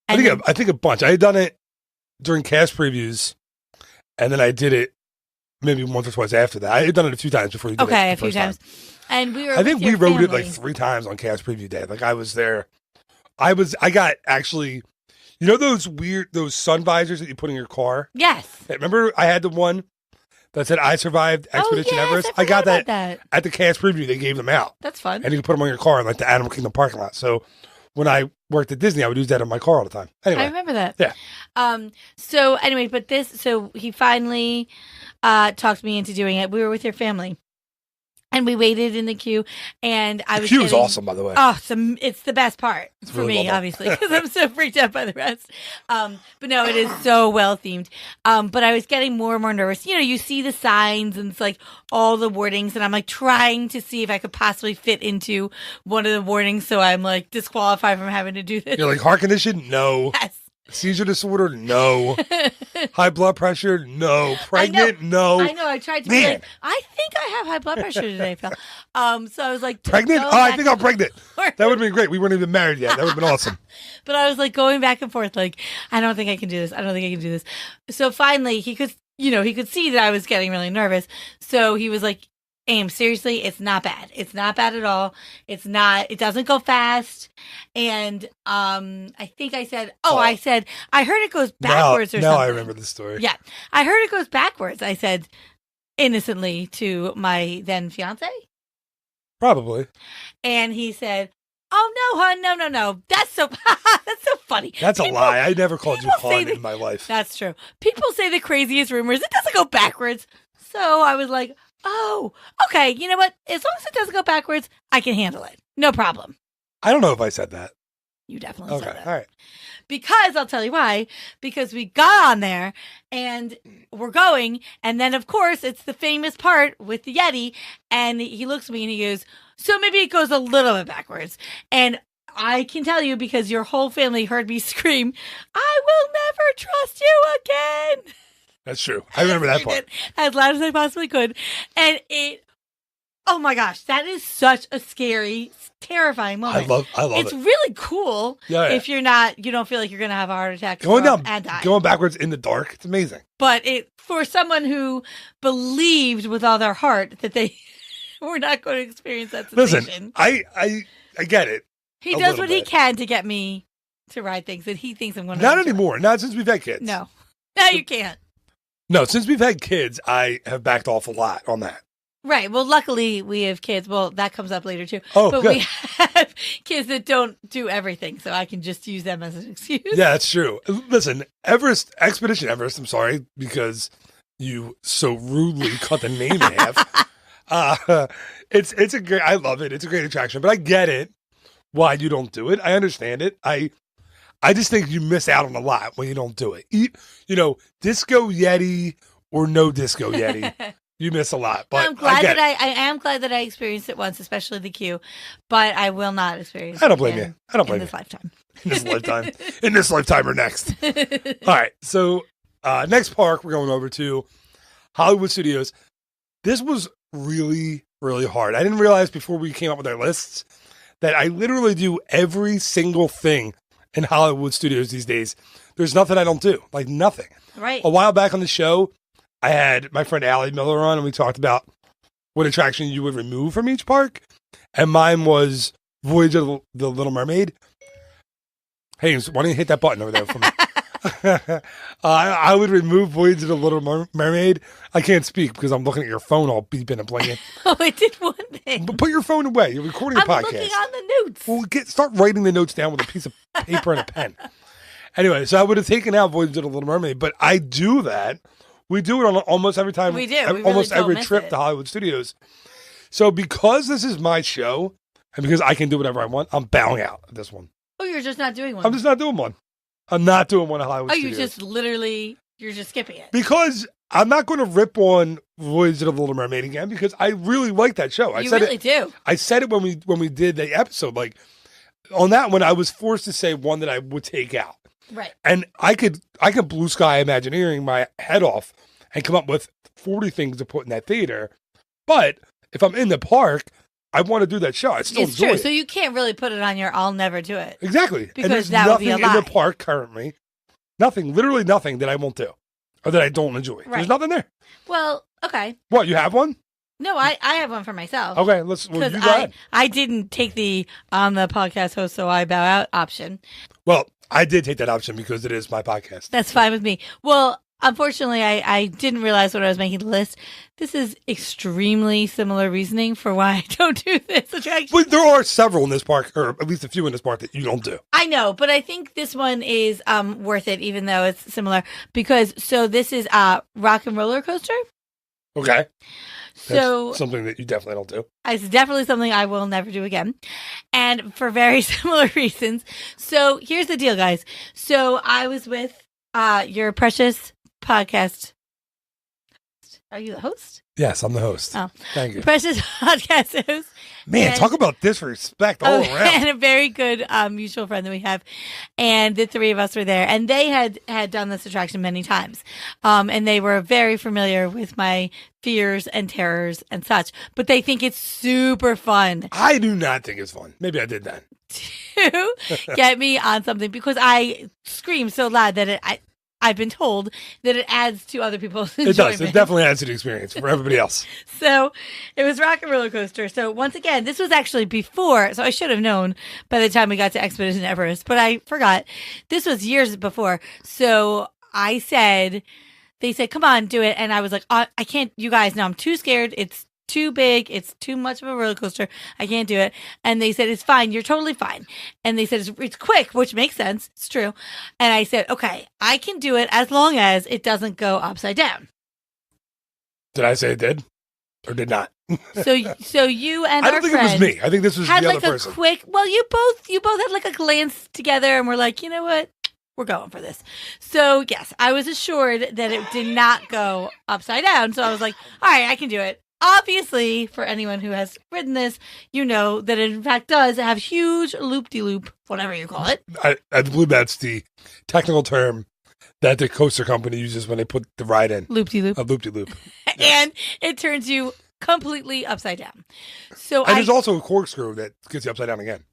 I think a bunch. I had done it during cast previews, and then I did it maybe once or twice after that. I had done it a few times before you did it. okay, the a few first time. times. And we were. I think with we your rode it like family. 3 times on cast preview day. Like I was there. I got actually, you know those sun visors that you put in your car? Yes. Remember I had the one that said I survived Expedition oh, yes, Everest? I got forgot about that that. at the cast preview. They gave them out. That's fun. And you can put them on your car in like the Animal Kingdom parking lot. So when I worked at Disney, I would use that in my car all the time. I Anyway, remember that. Yeah. So anyway, so he finally talked me into doing it. We were with your family, and we waited in the queue. And I the was queue is getting- awesome, by the way. Oh, it's the best part for really me, well done. obviously, because I'm so freaked out by the rest. But no, it is so well themed. But I was getting more and more nervous. You know, you see the signs and it's like all the wordings, and I'm like trying to see if I could possibly fit into one of the wordings, so I'm like disqualified from having to do this. You're like, heart condition? No. Yes. Seizure disorder? No. High blood pressure? No. Pregnant? No. I know. I tried to be Man. like, I think I have high blood pressure today, Phil. So I was like, Pregnant? go Oh, I back think I'm and pregnant. forth. That would have been great. We weren't even married yet. That would have been awesome. But I was like going back and forth, like, I don't think I can do this. I don't think I can do this. So finally, he could see that I was getting really nervous. So he was like, Aim, seriously, it's not bad. It's not bad at all. It doesn't go fast. And I think I said, I heard it goes backwards or now something. I remember the story. Yeah. I heard it goes backwards. I said innocently to my then fiance. Probably. And he said, oh, no, hon, no. That's so funny. That's a People- lie. I never called you people say hon that- in my life. That's true. People say the craziest rumors. It doesn't go backwards. So I was like, oh, okay. You know what? As long as it doesn't go backwards, I can handle it. No problem. I don't know if I said that. You definitely Okay, said that. all right. Because I'll tell you why. Because we got on there and we're going. And then, of course, it's the famous part with the Yeti. And he looks at me and he goes, so maybe it goes a little bit backwards. And I can tell you because your whole family heard me scream, I will never trust you again. That's true. I remember that I part. did, as loud as I possibly could. And oh my gosh, that is such a scary, terrifying moment. I love It's it. really cool Yeah, yeah. if you don't feel like you're going to have a heart attack Going throw up, down, and die. going backwards in the dark. It's amazing. But for someone who believed with all their heart that they were not going to experience that sensation. Listen, I get it. He a does little what he bit. can to get me to ride things that he thinks I'm going to Not enjoy. anymore. Not since we've had kids. No, you can't. No, since we've had kids, I have backed off a lot on that. Right. Well, luckily we have kids. Well, that comes up later too. Oh, but good. we have kids that don't do everything, so I can just use them as an excuse. Yeah, that's true. Listen, Expedition Everest, I'm sorry, because you so rudely cut the name in half. It's a great, I love it. It's a great attraction, but I get it why you don't do it. I understand it. I just think you miss out on a lot when you don't do it. Disco Yeti or no Disco Yeti, you miss a lot. But I'm glad I get that it. I am glad that I experienced it once, especially the queue, but I will not experience I don't it blame again you. I don't blame in you. this lifetime. In this lifetime. In this lifetime or next. All right. So next park we're going over to Hollywood Studios. This was really, really hard. I didn't realize before we came up with our lists that I literally do every single thing in Hollywood Studios these days. There's nothing I don't do. Like nothing. Right. A while back on the show, I had my friend Allie Miller on and we talked about what attraction you would remove from each park. And mine was Voyage of the Little Mermaid. Hey, why don't you hit that button over there for me? I would remove Voyage of the Little Mermaid. I can't speak because I'm looking at your phone all beeping and playing. Oh, I did one thing. But put your phone away. You're recording a I'm podcast. looking on the notes. Well, start writing the notes down with a piece of paper and a pen. Anyway, so I would have taken out Voyage of the Little Mermaid, but I do that. We do it on almost every time. We do. We really almost don't every miss trip it. to Hollywood Studios. So because this is my show and because I can do whatever I want, I'm bowing out at this one. Oh, you're just not doing one. I'm just not doing one. I'm not doing one at Hollywood Oh, Studios. you're just skipping it. Because I'm not going to rip on Voyage of the Little Mermaid again because I really like that show. You really do. I said it when we did the episode. Like on that one, I was forced to say one that I would take out. Right. And I could blue sky Imagineering my head off and come up with 40 things to put in that theater. But if I'm in the park, I want to do that show. I still It's enjoy true. it. So you can't really put it on your I'll never do it. Exactly. Because and there's that would be nothing a in the lie. park currently. Nothing, literally nothing that I won't do or that I don't enjoy. Right. There's nothing there. Well, okay. What, you have one? No, I have one for myself. Okay, well, you Because go ahead. I didn't take the on the podcast host, so I bow out option. Well, I did take that option because it is my podcast. That's fine with me. Well, unfortunately, I didn't realize when I was making the list. This is extremely similar reasoning for why I don't do this attraction. But there are several in this park, or at least a few in this park that you don't do. I know, but I think this one is worth it, even though it's similar. Because this is Rock and Roller Coaster. Okay. So That's something that you definitely don't do. it's definitely something I will never do again. And for very similar reasons. So here's the deal, guys. So I was with your precious podcast. Are you the host? Yes, I'm the host. Oh. Thank you. Precious podcast host. Man, and- talk about disrespect all around. And a very good mutual friend that we have. And the three of us were there. And they had done this attraction many times. And they were very familiar with my fears and terrors and such. But they think it's super fun I do not think it's fun. Maybe I did that. to get me on something because I scream so loud that I've been told that it adds to other people's It enjoyment. does. It definitely adds to the experience for everybody else. So it was Rock and Roller Coaster. So once again, this was actually before, so I should have known by the time we got to Expedition Everest, but I forgot. This was years before. So I said, they said, come on, do it. And I was like, I can't, you guys, no, I'm too scared. It's too big. It's too much of a roller coaster. I can't do it. And they said, it's fine. You're totally fine. And they said, it's quick, which makes sense. It's true. And I said, okay, I can do it as long as it doesn't go upside down. Did I say it did or did not? So you and I our don't think it friend was me. I think this was had the like other a person. quick. Well, you both had like a glance together, and we're like, you know what? We're going for this. So yes, I was assured that it did not go upside down. So I was like, all right, I can do it. Obviously, for anyone who has ridden this, you know that it in fact does have huge loop-de-loop, whatever you call it. I believe that's the technical term that the coaster company uses when they put the ride in. Loop-de-loop. A loop-de-loop. And it turns you completely upside down. So And there's also a corkscrew that gets you upside down again.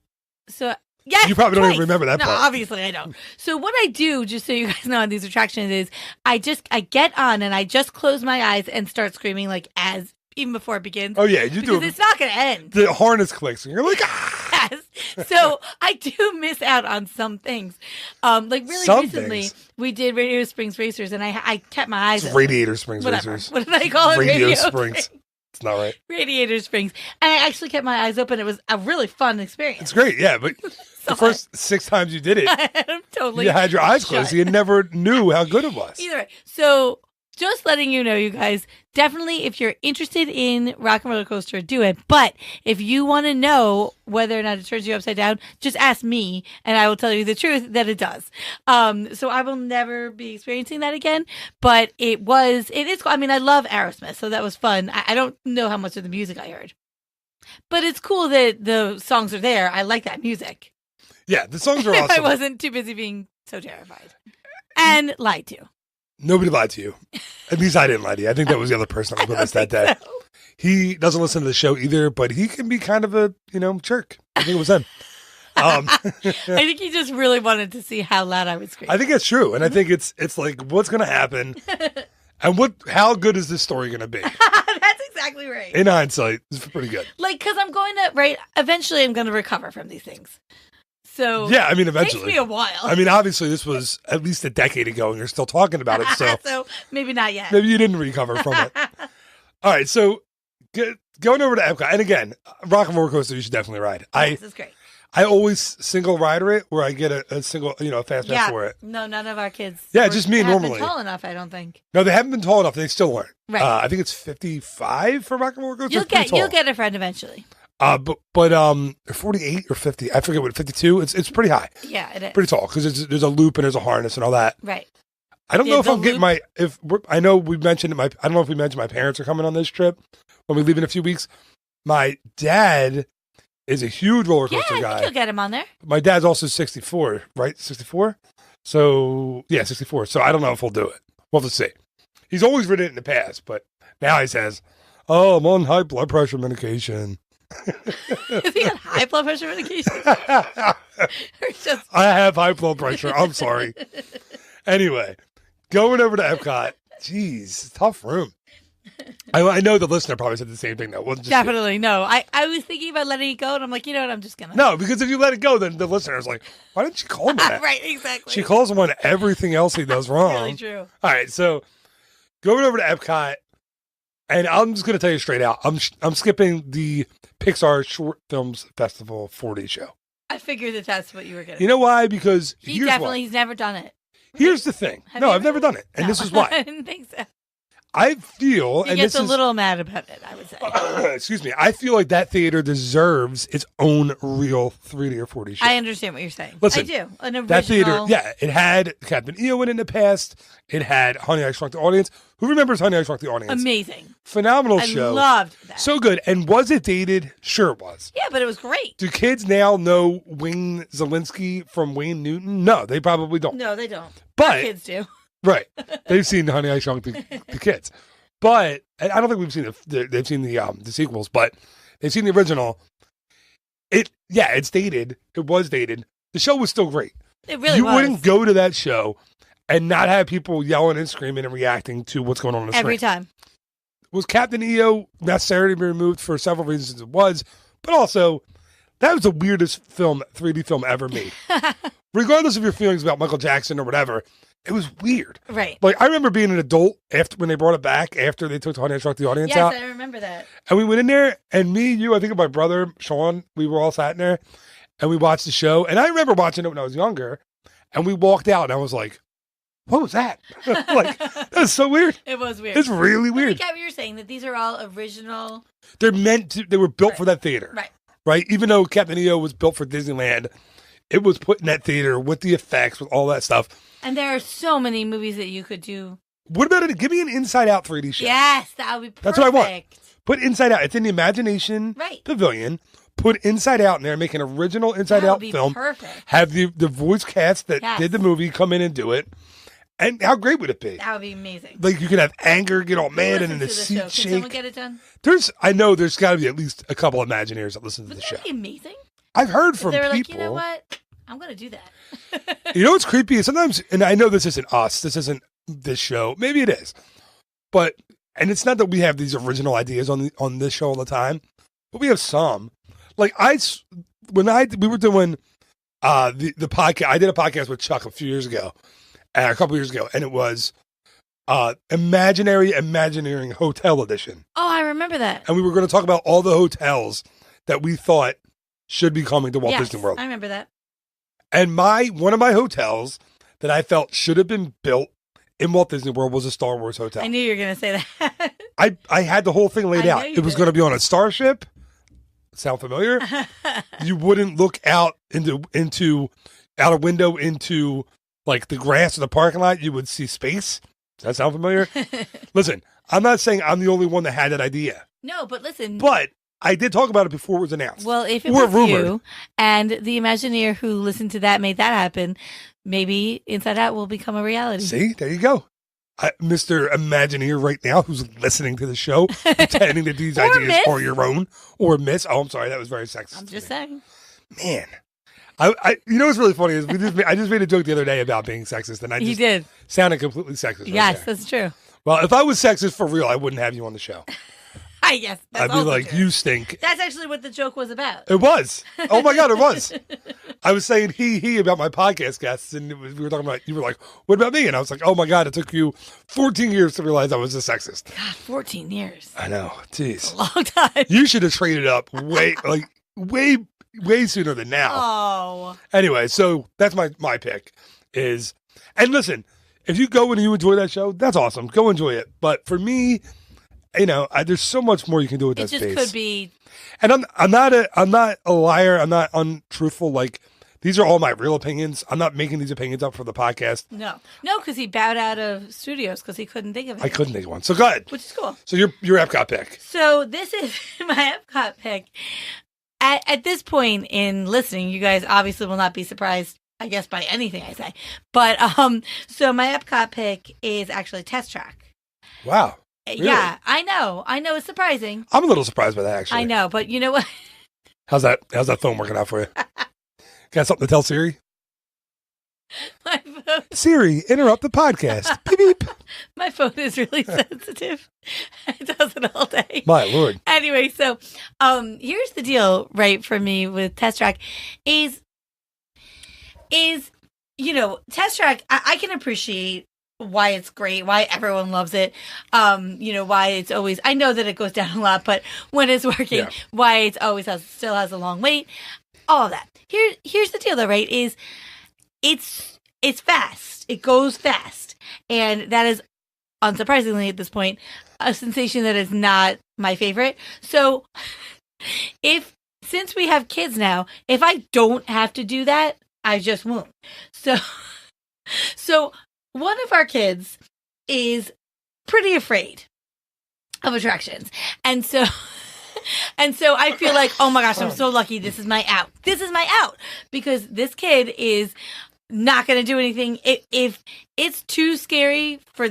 So yes, You probably don't even twice. remember that no, part. obviously I don't. So what I do, just so you guys know on these attractions, is I get on and I just close my eyes and start screaming like as even before it begins. Oh, yeah. You do. because it's not going to end. The harness clicks and you're like, ah! Yes. So I do miss out on some things. Like really Some recently, things. we did Radio Springs Racers, and I kept my eyes It's open. Radiator Springs Whatever. Racers. What did I call it? Radio Springs. It's not right. Radiator Springs. And I actually kept my eyes open. It was a really fun experience. It's great, yeah, but the first 6 times you did it, I'm totally you had your eyes closed. shut. You never knew how good it was. Either way. So just letting you know, you guys, definitely if you're interested in Rock and Roller Coaster, do it. But if you want to know whether or not it turns you upside down, just ask me and I will tell you the truth that it does. So I will never be experiencing that again. But it is, I mean, I love Aerosmith, so that was fun. I don't know how much of the music I heard. But it's cool that the songs are there. I like that music. Yeah, the songs are If I awesome. wasn't too busy being so terrified. And lied to. Nobody lied to you. At least I didn't lie to you. I think that was the other person that was with us that day. So. He doesn't listen to the show either, but he can be kind of a, jerk. I think it was him. I think he just really wanted to see how loud I would scream. I think that's true. And I think it's like, what's going to happen? And how good is this story going to be? That's exactly right. In hindsight, it's pretty good. Like, because I'm going to, eventually I'm going to recover from these things. So, Yeah, I mean, it takes eventually. me a while. I mean, obviously, this was at least a decade ago, and you're still talking about it. So so maybe not yet. maybe you didn't recover from it. All right, so going over to Epcot, and again, Rock and Roller Coaster, you should definitely ride. This is great. I always single rider it, where I get a single, a fast pass for it. No, none of our kids. Yeah, just me haven't normally. been tall enough, I don't think. No, they haven't been tall enough. They still aren't. Right. I think it's 55 for Rock and Roller Coaster. You'll It's pretty get tall. a friend eventually. But 48 or 50, I forget what, 52. It's pretty high, Yeah, it is. pretty tall because there's a loop and there's a harness and all that. Right. I don't Yeah, know if the I'm getting I know we mentioned I don't know if we mentioned my parents are coming on this trip when we leave in a few weeks. My dad is a huge roller Yeah, coaster I guy. think you'll get him on there. My dad's also 64, right? 64. So yeah, 64. So I don't know if we'll do it. We'll have to see. He's always ridden it in the past, but now he says, "Oh, I'm on high blood pressure medication." Is he on high blood pressure medication? Or just I have high blood pressure. I'm sorry. Anyway, going over to Epcot. Jeez, tough room. I know the listener probably said the same thing. That wasn't just you. definitely no. I was thinking about letting it go, and I'm like, you know what? I'm just gonna. No, because if you let it go, then the listener's like, "Why didn't she call him that?" Right, exactly. She calls him on everything else he does wrong. Really true. All right, so going over to Epcot, and I'm just going to tell you straight out, I'm skipping the Pixar Short Films Festival 4D show. I figured that's what you were gonna. You know why? Because He's never done it. Here's the thing. Have No, you I've ever never done it, and No, this is why. I didn't think so. I feel, He and gets this a is, little mad about it, I would say. excuse me, I feel like that theater deserves its own real 3D or 4D show. I understand what you're saying. Listen, I do. An original. That theater, yeah, it had Captain EO in the past. It had Honey, I Shrunk the Audience. Who remembers Honey, I Shrunk the Audience? Amazing. Phenomenal I show. loved that. So good. And was it dated? Sure it was. Yeah, but it was great. Do kids now know Wayne Zielinski from Wayne Newton? No, they probably don't. No, they don't. But Kids do. right, they've seen Honey, I Shrunk the Kids. But and I don't think we've seen they've seen the sequels, but they've seen the original. It's dated. It was dated. The show was still great. It really You was. wouldn't go to that show and not have people yelling and screaming and reacting to what's going on the Every screen. time. Was Captain EO necessary to be removed for several reasons? It was, but also that was the weirdest 3D film ever made. Regardless of your feelings about Michael Jackson or whatever, it was weird. Right. Like I remember being an adult when they brought it back after they took Honey, I Shrunk the Audience Yes, out, I remember that. and we went in there, and me, you, I think my brother Sean, we were all sat in there, and we watched the show. And I remember watching it when I was younger, and we walked out, and I was like, what was that? Like, that's so weird. It was weird. It's really But I weird. get what you're saying, that these are all original. They were built for that theater. Right. Right? Even though Captain EO was built for Disneyland, it was put in that theater with the effects, with all that stuff. And there are so many movies that you could do. What about it? Give me an Inside Out 3D show. Yes, that would be perfect. That's what I want. Put Inside Out. It's in the Imagination Right. Pavilion. Put Inside Out in there. Make an original Inside That would Out be film. perfect. Have the voice cast that Yes. did the movie come in and do it. And how great would it be? That would be amazing. Like, you could have Anger get all mad and then Listen the to seat show. Can shake. someone get it done? I know there's got to be at least a couple Imagineers that listen to the Wouldn't show. that be amazing? I've heard If from they were people. like, you know what? I'm going to do that. You know what's creepy is sometimes, and I know this isn't us, this isn't this show. Maybe it is, but and it's not that we have these original ideas on this show all the time, but we have some. Like we were doing the podcast. I did a podcast with Chuck a couple years ago, and it was Imagineering Hotel Edition, Oh, I remember that. and we were going to talk about all the hotels that we thought should be coming to Walt Yes, Disney World. I remember that. And one of my hotels that I felt should have been built in Walt Disney World was a Star Wars hotel. I knew you were going to say that. I had the whole thing laid I out. know you It was did. going to be on a starship. Sound familiar? You wouldn't look out into out a window into like the grass of the parking lot. You would see space. Does that sound familiar? Listen, I'm not saying I'm the only one that had that idea, No, but listen. but I did talk about it before it was announced. Well, if it Or was rumored. you and the Imagineer who listened to that made that happen, maybe Inside Out will become a reality. See, there you go. Mr. Imagineer right now who's listening to the show, pretending that these Or ideas miss. are your own. Or miss. Oh, I'm sorry. That was very sexist. I'm to just me. saying. Man. You know what's really funny is I just made a joke the other day about being sexist, and I You just did. sounded completely sexist. Right Yes, there. that's true. Well, if I was sexist for real, I wouldn't have you on the show. Yes, that's I'd be also like, true. you stink. That's actually what the joke was about. It was. Oh my God, it was. I was saying he about my podcast guests, and we were talking about, you were like, what about me? And I was like, oh my God, it took you 14 years to realize I was a sexist. God, 14 years. I know. Jeez. A long time. You should have traded up way sooner than now. Oh. Anyway, so that's my pick is, and listen, if you go and you enjoy that show, that's awesome. Go enjoy it. But for me, there's so much more you can do with It that just space. could be. And I'm not a liar. I'm not untruthful. Like, these are all my real opinions. I'm not making these opinions up for the podcast. No, because he bowed out of studios because he couldn't think of it. I couldn't think of one. So go ahead. Which is cool. So your Epcot pick. So this is my Epcot pick. At this point in listening, you guys obviously will not be surprised, I guess, by anything I say. But so my Epcot pick is actually Test Track. Wow. Really? Yeah, I know. It's surprising. I'm a little surprised by that, actually. I know, but you know what? How's that phone working out for you? Got something to tell Siri? My phone, Siri, interrupt the podcast. Beep, beep. my phone is really sensitive. It does it all day. My Lord. Anyway, so here's the deal, right, for me with Test Track is Test Track, I can appreciate why it's great, why everyone loves it, why it's always, I know that it goes down a lot, but when it's working, Yeah. why it's always still has a long wait, all of that. Here's the deal though, right, is it's fast. It goes fast. And that is, unsurprisingly at this point, a sensation that is not my favorite. So since we have kids now, if I don't have to do that, I just won't. So one of our kids is pretty afraid of attractions. And so I feel like, oh my gosh, I'm so lucky. This is my out. Because this kid is not going to do anything. If it's too scary for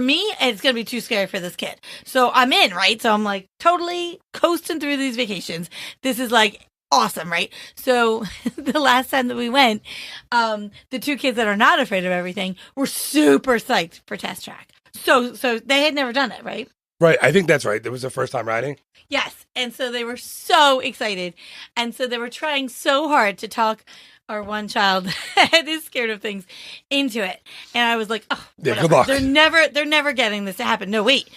me, it's going to be too scary for this kid. So I'm in, right? So I'm like totally coasting through these vacations. This is like awesome, right? So the last time that we went, the two kids that are not afraid of everything were super psyched for Test Track. So they had never done it, right? Right. I think that's right. It was their first time riding. Yes. And so they were so excited. And so they were trying so hard to talk our one child that is scared of things into it. And I was like, oh, Yeah, whatever. good luck. They're never getting this to happen. No, wait.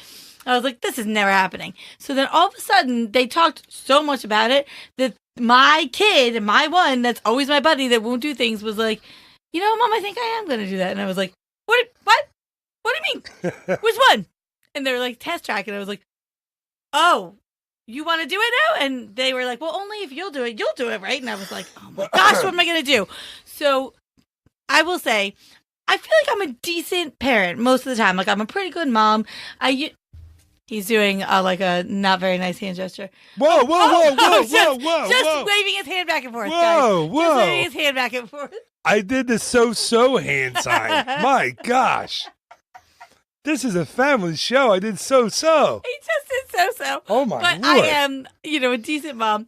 I was like, this is never happening. So then all of a sudden they talked so much about it that my kid, my one, that's always my buddy that won't do things, was like, Mom, I think I am going to do that. And I was like, What? What do you mean? Which one? And they were like, Test Track. And I was like, oh, you want to do it now? And they were like, well, only if you'll do it, right? And I was like, oh my gosh, what am I going to do? So I will say, I feel like I'm a decent parent most of the time. Like, I'm a pretty good mom. He's doing like a not very nice hand gesture. Whoa, Just waving his hand back and forth, guys. Just waving his hand back and forth. I did the so hand sign. My gosh. This is a family show. I did so. He just did so. Oh, my But Lord. I am, a decent mom.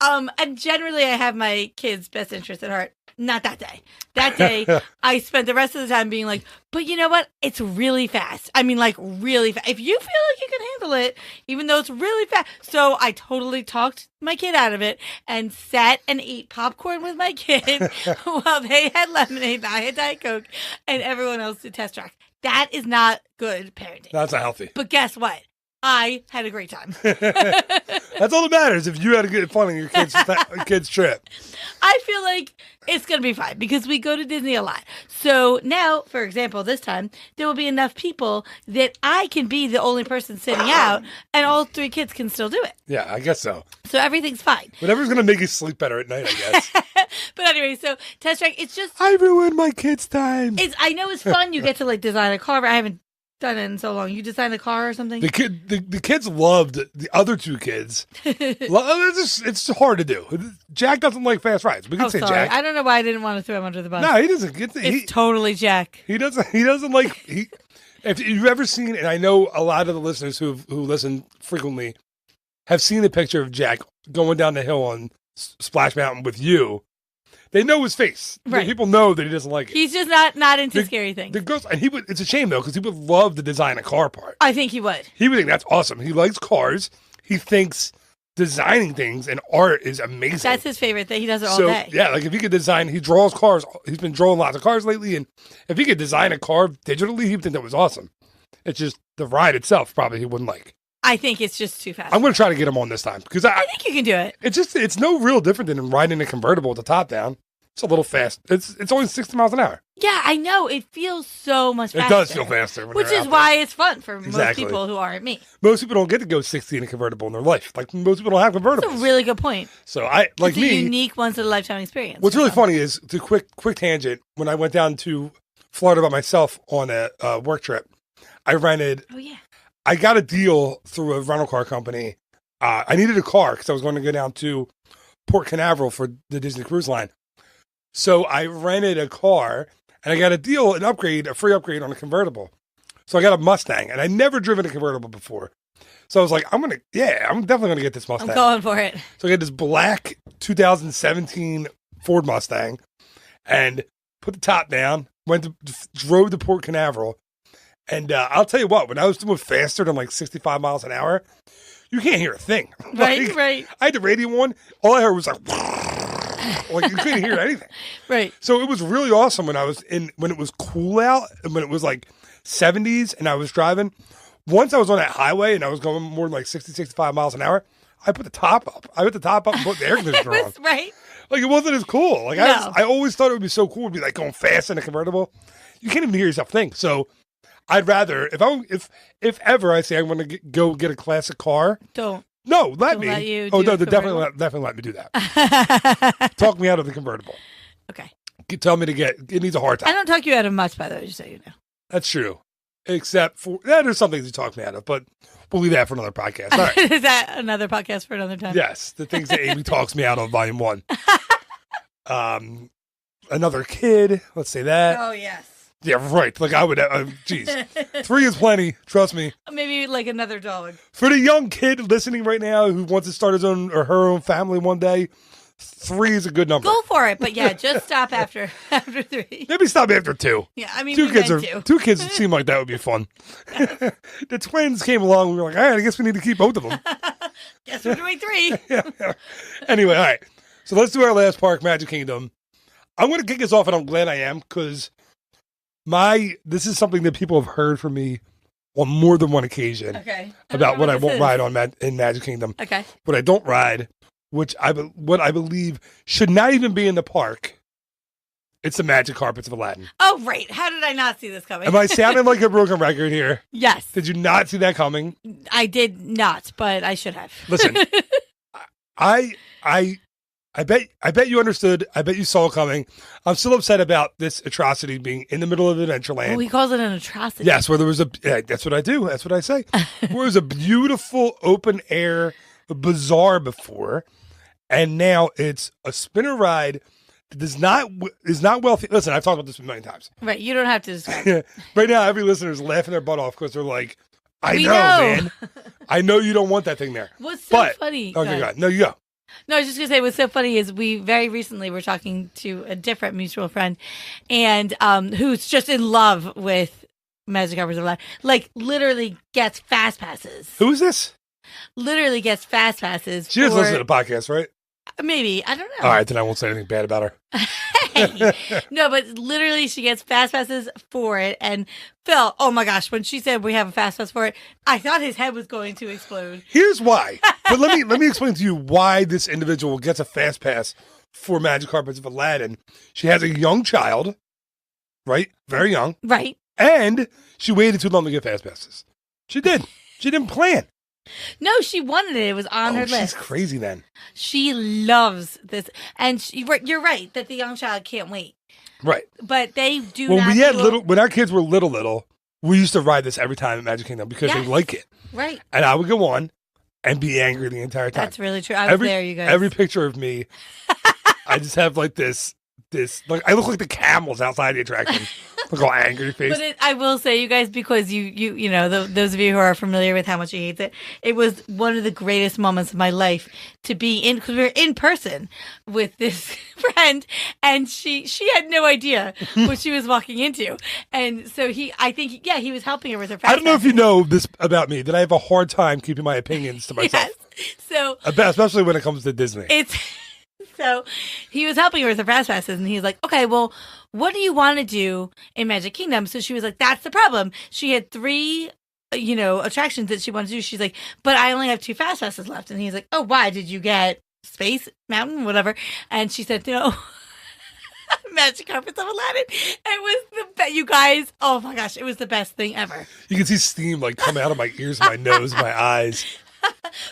And generally I have my kids' best interest at heart. Not that day. That day, I spent the rest of the time being like, but you know what? It's really fast. I mean, like, really fast. If you feel like you can handle it, even though it's really fast. So I totally talked my kid out of it and sat and ate popcorn with my kid while they had lemonade and I had Diet Coke and everyone else did Test Track. That is not good parenting. That's not healthy. But guess what? I had a great time. That's all that matters. If you had a good fun on your kids' trip. I feel like it's going to be fine because we go to Disney a lot. So now, for example, this time, there will be enough people that I can be the only person sitting out and all 3 kids can still do it. Yeah, I guess so. So everything's fine. Whatever's going to make you sleep better at night, I guess. But anyway, so Test Track, it's just... I ruined my kids' time. I know it's fun. You get to like design a car, but I haven't done it in so long. You designed a car or something? The kids loved the other 2 kids. It's hard to do. Jack doesn't like fast rides. We can say sorry. Jack. I don't know why I didn't want to throw him under the bus. No, he doesn't. It's totally Jack. He doesn't like. If you've ever seen, and I know a lot of the listeners who listen frequently have seen the picture of Jack going down the hill on Splash Mountain with you. They know his face. Right. People know that he doesn't like it. He's just not into scary things. The girls, and it's a shame though because he would love to design a car part. I think he would. He would think that's awesome. He likes cars. He thinks designing things and art is amazing. That's his favorite thing. He does it all day. Yeah, like if he could design, he draws cars. He's been drawing lots of cars lately, and if he could design a car digitally, he would think that was awesome. It's just the ride itself probably he wouldn't like. I think it's just too fast. I'm going to try to get him on this time because I think you can do it. It's no real different than riding a convertible with the top down. It's a little fast. It's only 60 miles an hour. Yeah, I know. It feels so much faster. It does feel faster. Which is why it's fun for Exactly. most people who aren't me. Most people don't get to go 60 in a convertible in their life. Like most people don't have convertibles. That's a really good point. So It's a unique once in a lifetime experience. What's really funny is, to quick tangent, when I went down to Florida by myself on a work trip, I rented. Oh yeah. I got a deal through a rental car company. I needed a car because I was going to go down to Port Canaveral for the Disney Cruise Line. So I rented a car and I got a deal, a free upgrade on a convertible. So I got a Mustang and I'd never driven a convertible before. So I was like, I'm definitely going to get this Mustang. I'm going for it. So I got this black 2017 Ford Mustang and put the top down, drove to Port Canaveral. And I'll tell you what, when I was doing faster than like 65 miles an hour, you can't hear a thing. Right. I had the radio on. All I heard was like you couldn't hear anything. Right. So it was really awesome when it was cool out and when it was like 70s and I was driving. Once I was on that highway and I was going more than like 60, 65 miles an hour, I put the top up. And put the air conditioner on. Right. Like it wasn't as cool. Like No. I always thought it would be so cool to be like going fast in a convertible. You can't even hear yourself think. So I'd rather if ever I say I want to go get a classic car. Don't. No, let Don't me. let you Oh do no, a definitely let me do that. Talk me out of the convertible. Okay. Tell me it needs a hard I time. don't talk you out of much, by the way, just so you know. That's true. Except for there's some things you talk me out of, but we'll leave that for another podcast. All right. Is that another podcast for another time? Yes, the things that Amy talks me out of, Volume 1. Another kid. Let's say that. Oh yes. Yeah, right. Like I would. Geez, 3 is plenty. Trust me. Maybe like another dog. For the young kid listening right now who wants to start his own or her own family one day, 3 is a good number. Go for it, but yeah, just stop after 3. Maybe stop after 2. Yeah, I mean, 2 kids seem like that would be fun. The twins came along. We were like, all right, I guess we need to keep both of them. Guess we're doing 3. Yeah. Anyway, all right. So let's do our last park, Magic Kingdom. I'm going to kick us off, and I'm glad I am because this is something that people have heard from me on more than one occasion. Okay. About what I won't ride on in Magic Kingdom. Okay. What I don't ride, what I believe should not even be in the park, It's the magic carpets of Aladdin. Oh, right. How did I not see this coming? Am I sounding like a broken record here? Yes. Did you not see that coming? I did not, but I should have. Listen, I bet you understood. I bet you saw it coming. I'm still upset about this atrocity being in the middle of Adventureland. Oh, he calls it an atrocity. Yes, where there was that's what I do. That's what I say. Where there was a beautiful open air bazaar before, and now it's a spinner ride that is not wealthy. Listen, I've talked about this a million times. Right. You don't have to describe. Right now, every listener is laughing their butt off because they're like, I know, know. man. I know you don't want that thing there. What's so funny? Okay, God. No, you go. No, I was just going to say what's so funny is we very recently were talking to a different mutual friend and who's just in love with Magic Carpets of Aladdin. Like, literally gets fast passes. Who is this? Literally gets fast passes. She doesn't listen to the podcast, right? Maybe. I don't know. All right, then I won't say anything bad about her. Hey. No, but literally she gets fast passes for it. And Phil, oh my gosh, when she said we have a fast pass for it, I thought his head was going to explode. Here's why. But let me explain to you why this individual gets a fast pass for Magic Carpets of Aladdin. She has a young child, right? Very young. Right. And she waited too long to get fast passes. She did. She didn't plan. No, she wanted it. It was on her list. She's crazy then. She loves this. And you're right that the young child can't wait. Right. But they do When not we had do when our kids were little, we used to ride this every time at Magic Kingdom because they Yes. like it. Right. And I would go on and be angry the entire time. That's really true. I was there, you guys. Every picture of me, I just have like this, like I look like the camels outside the attraction. Look all angry face. But I will say, you guys, because you know, those of you who are familiar with how much he hates it, it was one of the greatest moments of my life to be in, because we were in person with this friend, and she had no idea what she was walking into, and so I think he was helping her with her. I don't know if you know this about me, that I have a hard time keeping my opinions to myself. Yes. So especially when it comes to Disney. So he was helping her with her fast passes, and he's like, okay, well, what do you want to do in Magic Kingdom? So she was like, that's the problem. She had 3, attractions that she wanted to do. She's like, but I only have 2 fast passes left. And he's like, oh, why? Did you get Space Mountain, whatever? And she said, no. Magic Carpets of Aladdin. It was the best. You guys, oh my gosh, it was the best thing ever. You can see steam like come out of my ears, my nose, my eyes.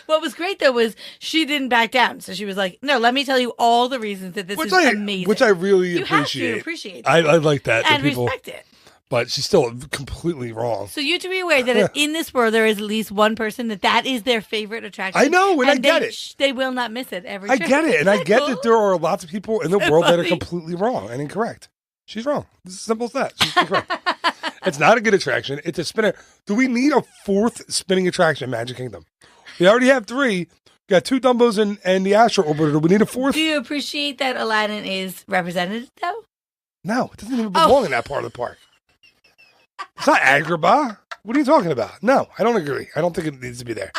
What was great, though, was she didn't back down. So she was like, no, let me tell you all the reasons that this is amazing. Which I really you appreciate. Have to appreciate that. I like that. And people, respect it. But she's still completely wrong. So you have to be aware that in this world, there is at least one person that is their favorite attraction. I know, and I get it. They will not miss it every I trip. get it, and I get cool? that there are lots of people in the world that are funny. completely wrong and incorrect. She's wrong. It's as simple as that. She's incorrect. It's not a good attraction. It's a spinner. Do we need a 4th spinning attraction in Magic Kingdom? We already have 3. We got 2 Dumbos and the Astro Orbiter. Do we need a 4th? Do you appreciate that Aladdin is represented, though? No, it doesn't even belong in that part of the park. It's not Agrabah. What are you talking about? No, I don't agree. I don't think it needs to be there.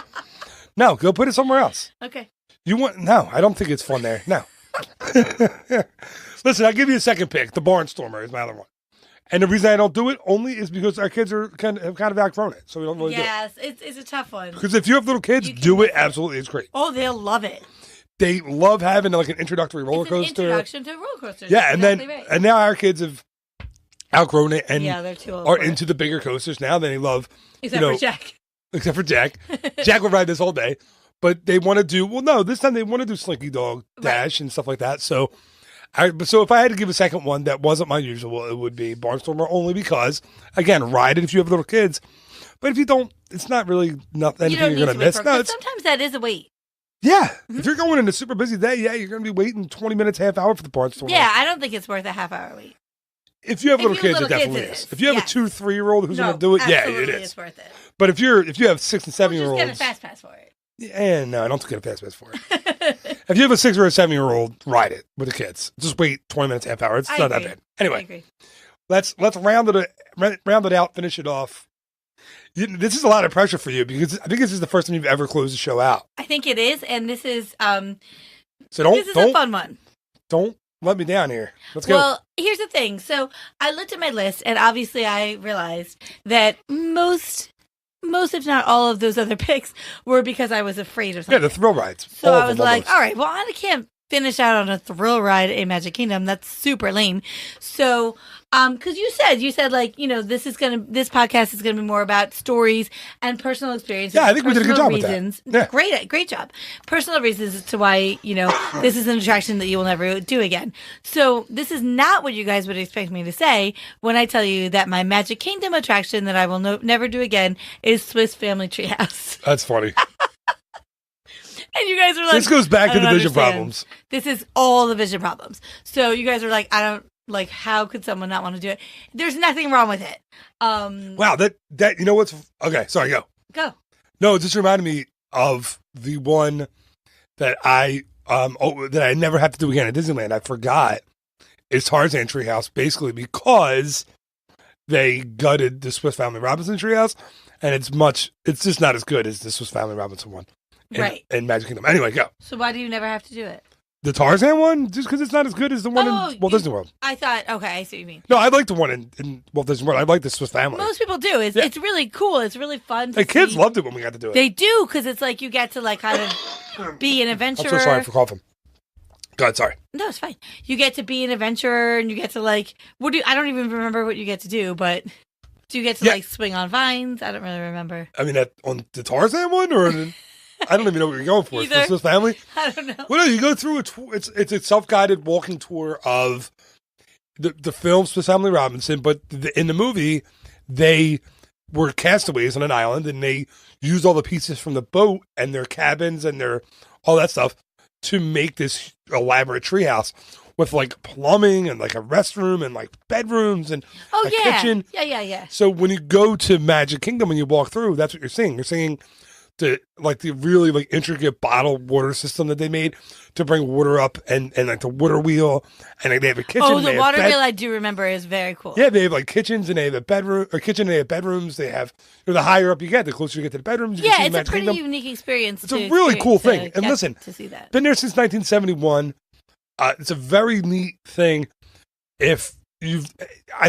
No, go put it somewhere else. Okay. No, I don't think it's fun there. No. Listen, I'll give you a second pick. The Barnstormer is my other one. And the reason I don't do it only is because our kids have kind of outgrown it. So we don't really do it. Yes, it's a tough one. Because if you have little kids, do it. Absolutely. It's great. Oh, they'll love it. They love having like an introductory roller It's an coaster. introduction to roller coasters. Yeah, and Exactly then right. and now our kids have outgrown it and they're too old are for it. into the bigger coasters now. They love, Except for Jack. Except for Jack. Jack would ride this whole day. But they want to do, this time they want to do Slinky Dog Dash and stuff like that. So if I had to give a second one that wasn't my usual, it would be Barnstormer, only because, again, ride it if you have little kids. But if you don't, it's not really anything you're going to miss. No, sometimes that is a wait. Yeah. If you're going in a super busy day, you're going to be waiting 20 minutes, half hour for the Barnstormer. Yeah, I don't think it's worth a half-hour wait. If you have little kids, it little definitely kids, is. If you have a 2-3-year-old who's going to do it, absolutely it is. It's worth it. But if you have 6 and 7-year-olds, just get a fast pass for it. Yeah, no, I don't get a fast pass for it. If you have a 6 or a 7-year-old, ride it with the kids. Just wait 20 minutes, half hour. It's not that bad. Anyway, let's round it out, finish it off. This is a lot of pressure for you because I think this is the first time you've ever closed the show out. I think it is, and this is so this is a fun one. Don't let me down here. Let's go. Well, here's the thing. So I looked at my list, and obviously I realized that most, if not all of those other picks were because I was afraid of something. Yeah, the thrill rides. So I was like, all right, well, I can't finish out on a thrill ride in Magic Kingdom. That's super lame. So, because you said like, this podcast is gonna be more about stories and personal experiences. Yeah, I think we did a good job with reasons. that. Yeah. Great job. Personal reasons as to why, this is an attraction that you will never do again. So this is not what you guys would expect me to say when I tell you that my Magic Kingdom attraction that I will never do again is Swiss Family Treehouse. That's funny. And you guys are like, this goes back to the vision understand. problems. This is all the vision problems. So you guys are like, I don't like. How could someone not want to do it? There's nothing wrong with it. Wow, that you know what's okay? Sorry, Go. No, it just reminded me of the one that I never have to do again at Disneyland. I forgot is Tarzan Treehouse, basically because they gutted the Swiss Family Robinson Treehouse, and it's just not as good as the Swiss Family Robinson one. In Magic Kingdom. Anyway, go. So why do you never have to do it? The Tarzan one? Just because it's not as good as the one in Walt Disney World. I thought, okay, I see what you mean. No, I like the one in Walt Disney World. I like the Swiss Family. Most people do. It's really cool. It's really fun. The kids loved it when we got to do it. They do, because it's like you get to like kind of be an adventurer. I'm so sorry for coughing. Go ahead, sorry. No, it's fine. You get to be an adventurer, and you get to like, I don't even remember what you get to do, but do you get to like swing on vines? I don't really remember. I mean, on the Tarzan one or... I don't even know what you're going for. Either. Swiss Family? I don't know. Well, no, you go through it's a self-guided walking tour of the film Swiss Family Robinson, but in the movie, they were castaways on an island, and they used all the pieces from the boat and their cabins and their all that stuff to make this elaborate treehouse with like plumbing and like a restroom and like bedrooms and a kitchen. Yeah. So when you go to Magic Kingdom and you walk through, that's what you're seeing. You're seeing the really like intricate bottled water system that they made to bring water up and like the water wheel, and they have a kitchen. Oh, the water wheel I do remember is very cool. Yeah, they have like kitchens and they have a bedroom or kitchen and they have bedrooms. They have the higher up you get, the closer you get to the bedrooms. You yeah, it's Magic a pretty Kingdom. Unique experience. It's a really cool thing. And listen, to see that. Been there since 1971. It's a very neat thing. I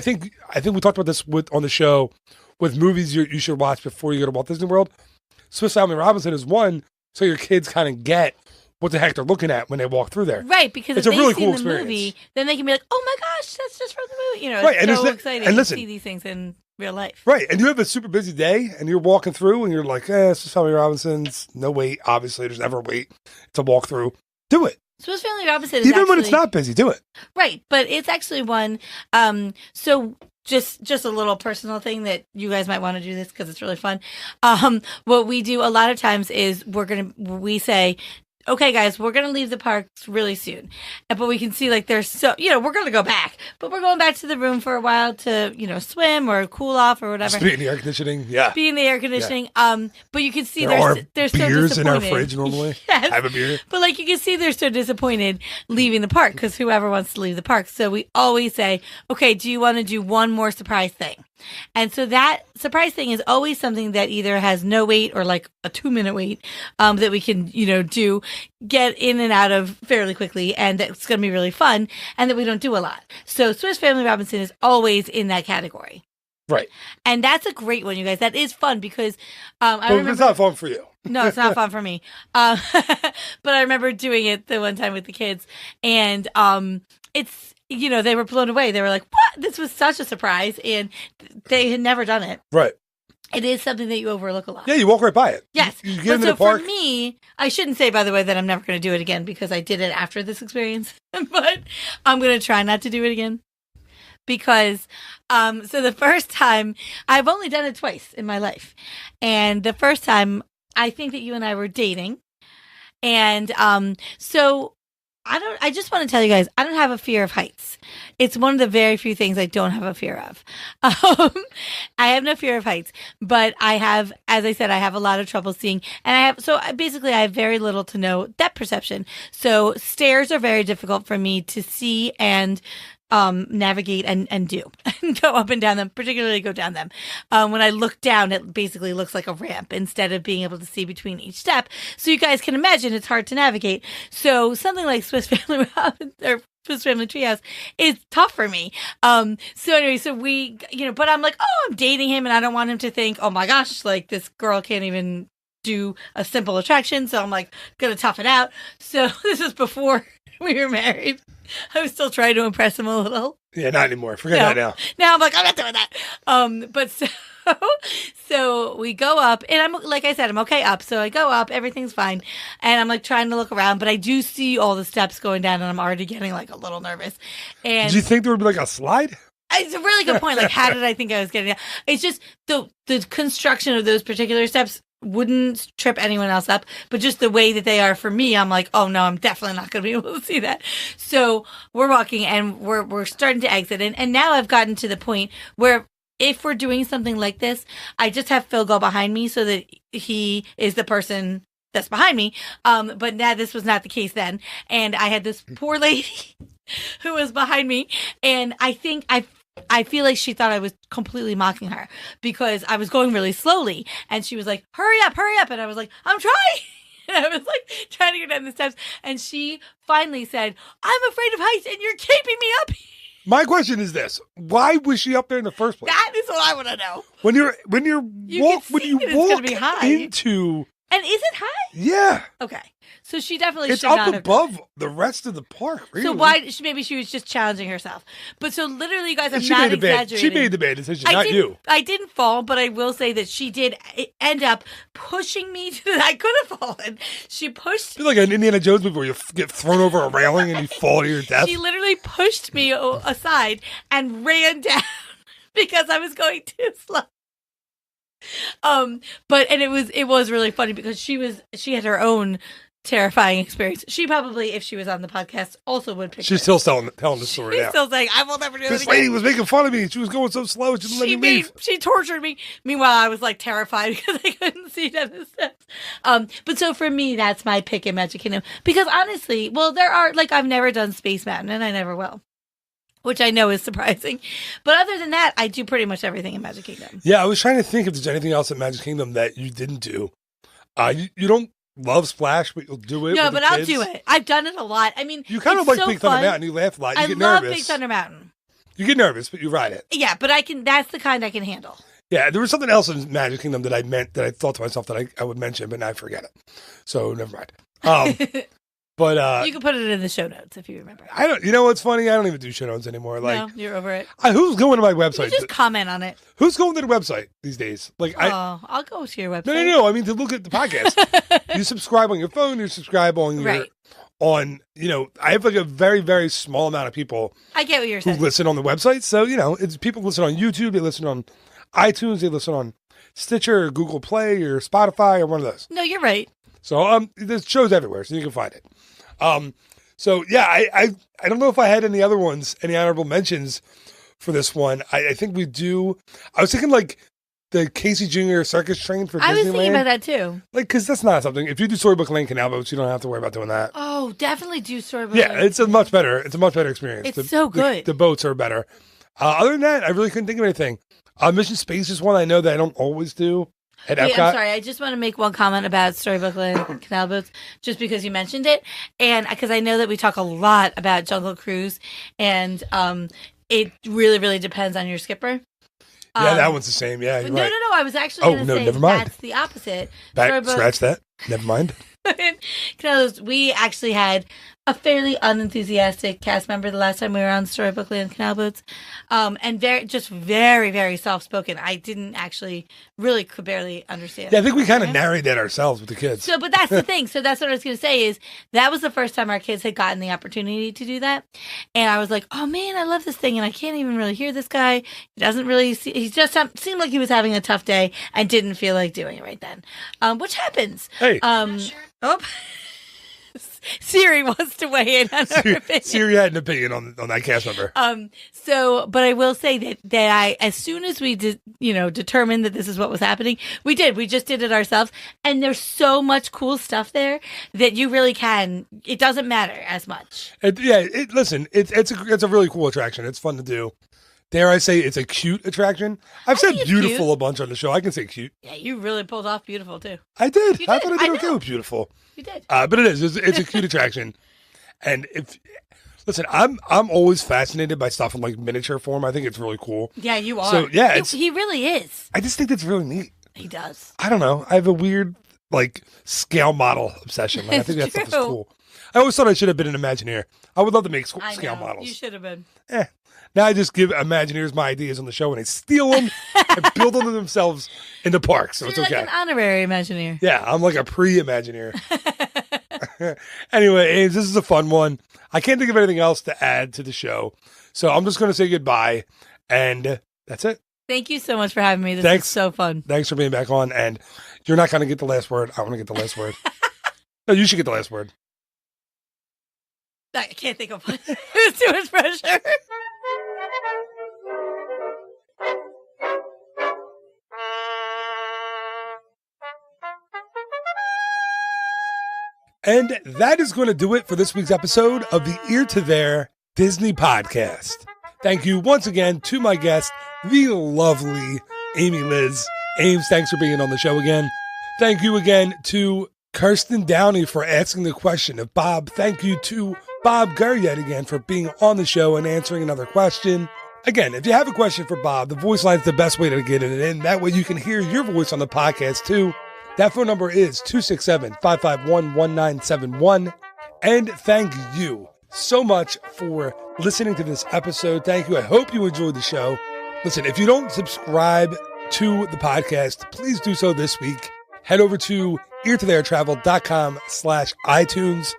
think we talked about this on the show with movies you should watch before you go to Walt Disney World. Swiss Family Robinson is one, so your kids kind of get what the heck they're looking at when they walk through there. Right, because it's if a really they've cool seen the movie, then they can be like, "Oh my gosh, that's just from the movie." Right, it's so exciting to see these things in real life. Right, and you have a super busy day, and you're walking through, and you're like, Swiss Family Robinson's no wait. Obviously, there's never wait to walk through. Do it. Swiss Family Robinson is even when it's not busy. Do it. Right, but it's actually one. So. Just a little personal thing that you guys might want to do this because it's really fun. What we do a lot of times is we say, okay, guys, we're going to leave the parks really soon. But we can see like there's we're going to go back, but we're going back to the room for a while to, swim or cool off or whatever. Just be in the air conditioning. Yeah. Be in the air conditioning. Yeah. But you can see there are they're so beers disappointed. in our fridge normally. Yes. Have a beer. But like you can see they're so disappointed leaving the park because whoever wants to leave the park. So we always say, okay, do you want to do one more surprise thing? And so that surprise thing is always something that either has no wait or like a 2-minute wait that we can, get in and out of fairly quickly. And that's going to be really fun and that we don't do a lot. So Swiss Family Robinson is always in that category. Right. And that's a great one, you guys. That is fun because I remember. It's not fun for you. No, it's not fun for me. But I remember doing it the one time with the kids. And it's, they were blown away. They were like, what? This was such a surprise. And they had never done it. Right. It is something that you overlook a lot. Yeah, you walk right by it. Yes. You get into the park. For me, I shouldn't say, by the way, that I'm never going to do it again because I did it after this experience. But I'm going to try not to do it again. Because, so the first time, I've only done it twice in my life. And the first time, I think that you and I were dating. And so I just want to tell you guys, I don't have a fear of heights. It's one of the very few things I don't have a fear of. I have no fear of heights, but I have, as I said, I have a lot of trouble seeing. And I have very little to no depth perception. So stairs are very difficult for me to see and navigate and do and go up and down them, particularly go down them. When I look down, it basically looks like a ramp instead of being able to see between each step. So you guys can imagine it's hard to navigate. So something like Swiss Family or Swiss Family Treehouse is tough for me. So anyway, so we, but I'm like, oh, I'm dating him and I don't want him to think, oh my gosh, like this girl can't even do a simple attraction. So I'm like, gonna tough it out. So this is before we were married. I was still trying to impress him a little. Yeah, not anymore. Forget that now. Now I'm like, I'm not doing that. But so we go up, and I'm like I said, I'm okay up. So I go up, everything's fine, and I'm like trying to look around, but I do see all the steps going down, and I'm already getting like a little nervous. And Did you think there would be like a slide? it's a really good point. Like, how did I think I was getting down? It's just the construction of those particular steps wouldn't trip anyone else up, but just the way that they are for me, I'm like, oh no, I'm definitely not going to be able to see that. So we're walking, and we're starting to exit, and now I've gotten to the point where if we're doing something like this, I just have Phil go behind me so that he is the person that's behind me. But now this was not the case then, and I had this poor lady who was behind me, and I think I feel like she thought I was completely mocking her because I was going really slowly, and she was like, hurry up, and I was like, I'm trying. And I was like trying to get down the steps, and she finally said, I'm afraid of heights, and you're keeping me up here. My question is this: why was she up there in the first place? That is what I want to know. When you can walk see that it's gonna be high. into And is it high? yeah, Okay. So she definitely it's should not up have. above the rest of the park. Really. So maybe she was just challenging herself. But so literally, you guys, I'm She not made the bad. exaggerating. She made the bad decision, not you. I didn't fall, but I will say that she did end up pushing me to I could have fallen. She pushed. It's like an Indiana Jones movie where you get thrown over a railing and you fall to your death. She literally pushed me aside and ran down because I was going too slow. But it was really funny because she had her own terrifying experience. She probably, if she was on the podcast, also would pick. She's still telling the story She's now. still saying, "I will never do this This again." lady was making fun of me. She was going so slow. She didn't let me leave. She tortured me. Meanwhile, I was like terrified because I couldn't see down the steps. But so for me, that's my pick in Magic Kingdom because honestly, well, there are like I've never done Space Mountain and I never will, which I know is surprising. But other than that, I do pretty much everything in Magic Kingdom. Yeah, I was trying to think if there's anything else at Magic Kingdom that you didn't do. You don't love Splash, but you'll do it. No, with the but I'll kids. do it. I've done it a lot. I mean, You kind of it's like so Big Thunder fun. Mountain. You laugh a lot. You I get love nervous. Big Thunder Mountain. You get nervous, but you ride it. Yeah, but I can. That's the kind I can handle. Yeah, there was something else in Magic Kingdom that I thought to myself that I would mention, but now I forget it. So never mind. But You can put it in the show notes if you remember. I don't. You know what's funny? I don't even do show notes anymore. Like, No, you're over it. who's going to my You website? just comment on it. Who's going to the website these days? Like, I'll go to your website. no. I mean, to look at the podcast. You subscribe on your phone. You subscribe on your Right. on. You know, I have like a very very small amount of people I get what you're who saying. listen on the website. So you know, it's people listen on YouTube. They listen on iTunes. They listen on Stitcher, or Google Play, or Spotify, or one of those. No, you're right. So there's shows everywhere, so you can find it. So yeah, I don't know if I had any other ones, any honorable mentions for this one. I think we do. I was thinking like the Casey Jr. Circus Train for Disneyland. I was thinking about that too. Like, because that's not something. If you do Storybook Lane Canal Boats, you don't have to worry about doing that. Oh, definitely do Storybook. Yeah, it's a much better experience. It's so good. The boats are better. Other than that, I really couldn't think of anything. Mission Space is one I know that I don't always do at Epcot. Wait, I'm sorry. I just want to make one comment about Storybook Land Canal Boats, just because you mentioned it, and because I know that we talk a lot about Jungle Cruise, and it really, really depends on your skipper. Yeah, that one's the same. Yeah, you're No, right. no. I was actually Oh, going to no, say never mind. that's the opposite. Scratch that. Never mind. Because we actually had a fairly unenthusiastic cast member the last time we were on Storybook Land Canal Boats, and very, very soft spoken. I didn't actually really could barely understand. Yeah, I think we kind of narrate that ourselves with the kids. So, but that's the thing. So that's what I was going to say is that was the first time our kids had gotten the opportunity to do that. And I was like, oh man, I love this thing. And I can't even really hear this guy. He doesn't really he just seemed like he was having a tough day and didn't feel like doing it right then. Which happens. Hey. Oh, Siri wants to weigh in on her opinion. Siri had an opinion on that cast member. But I will say that I, as soon as we did, determined that this is what was happening, we just did it ourselves. And there's so much cool stuff there that you really it doesn't matter as much. Listen, it's a really cool attraction. It's fun to do. Dare I say it's a cute attraction? I've said think it's beautiful cute. a bunch on the show. I can say cute. Yeah, you really pulled off beautiful too. I did. You I did. thought I did I okay know. with beautiful. You did. But it is. It's a cute attraction. And listen, I'm always fascinated by stuff in like miniature form. I think it's really cool. Yeah, you are. So, yeah, he really is. I just think that's really neat. He does. I don't know. I have a weird like scale model obsession. Like, I think that stuff is true. cool. I always thought I should have been an Imagineer. I would love to make I scale know. models. You should have been. Now I just give Imagineers my ideas on the show and they steal them and build them themselves in the park. So it's You're okay. like an honorary Imagineer. Yeah, I'm like a pre-Imagineer. Anyway, Ames, this is a fun one. I can't think of anything else to add to the show. So I'm just going to say goodbye. And that's it. Thank you so much for having me. This Thanks. is so fun. Thanks for being back on. And you're not going to get the last word. I want to get the last word. No, you should get the last word. I can't think of one. It's too much pressure. And that is going to do it for this week's episode of the Ear to There Disney Podcast. Thank you once again to my guest, the lovely Amy Liz. Ames, thanks for being on the show again. Thank you again to Kirsten Downey for asking the question of Bob. Thank you to Bob Gurr yet again for being on the show and answering another question. Again, if you have a question for Bob, the voice line is the best way to get it in. That way you can hear your voice on the podcast too. That phone number is 267-551-1971. And thank you so much for listening to this episode. Thank you. I hope you enjoyed the show. Listen, if you don't subscribe to the podcast, please do so this week. Head over to eartotheretravel.com/iTunes.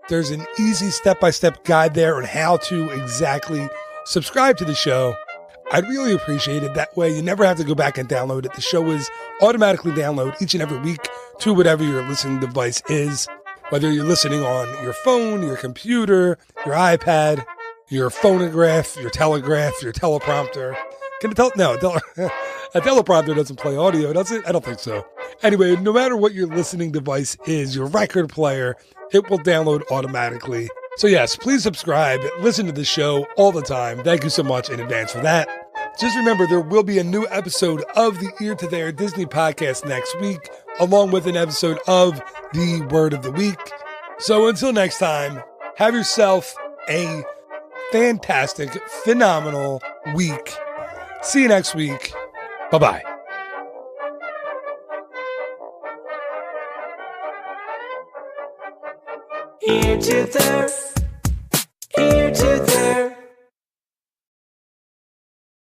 There's an easy step-by-step guide there on how to exactly subscribe to the show. I'd really appreciate it. That way you never have to go back and download it. The show is automatically download each and every week to whatever your listening device is. Whether you're listening on your phone, your computer, your iPad, your phonograph, your telegraph, your teleprompter. A teleprompter doesn't play audio, does it? I don't think so. Anyway, no matter what your listening device is, your record player, it will download automatically. So yes, please subscribe, listen to the show all the time. Thank you so much in advance for that. Just remember, there will be a new episode of the Ear to There Disney Podcast next week, along with an episode of the Word of the Week. So until next time, have yourself a fantastic, phenomenal week. See you next week. Bye-bye. Ear to there, ear to there.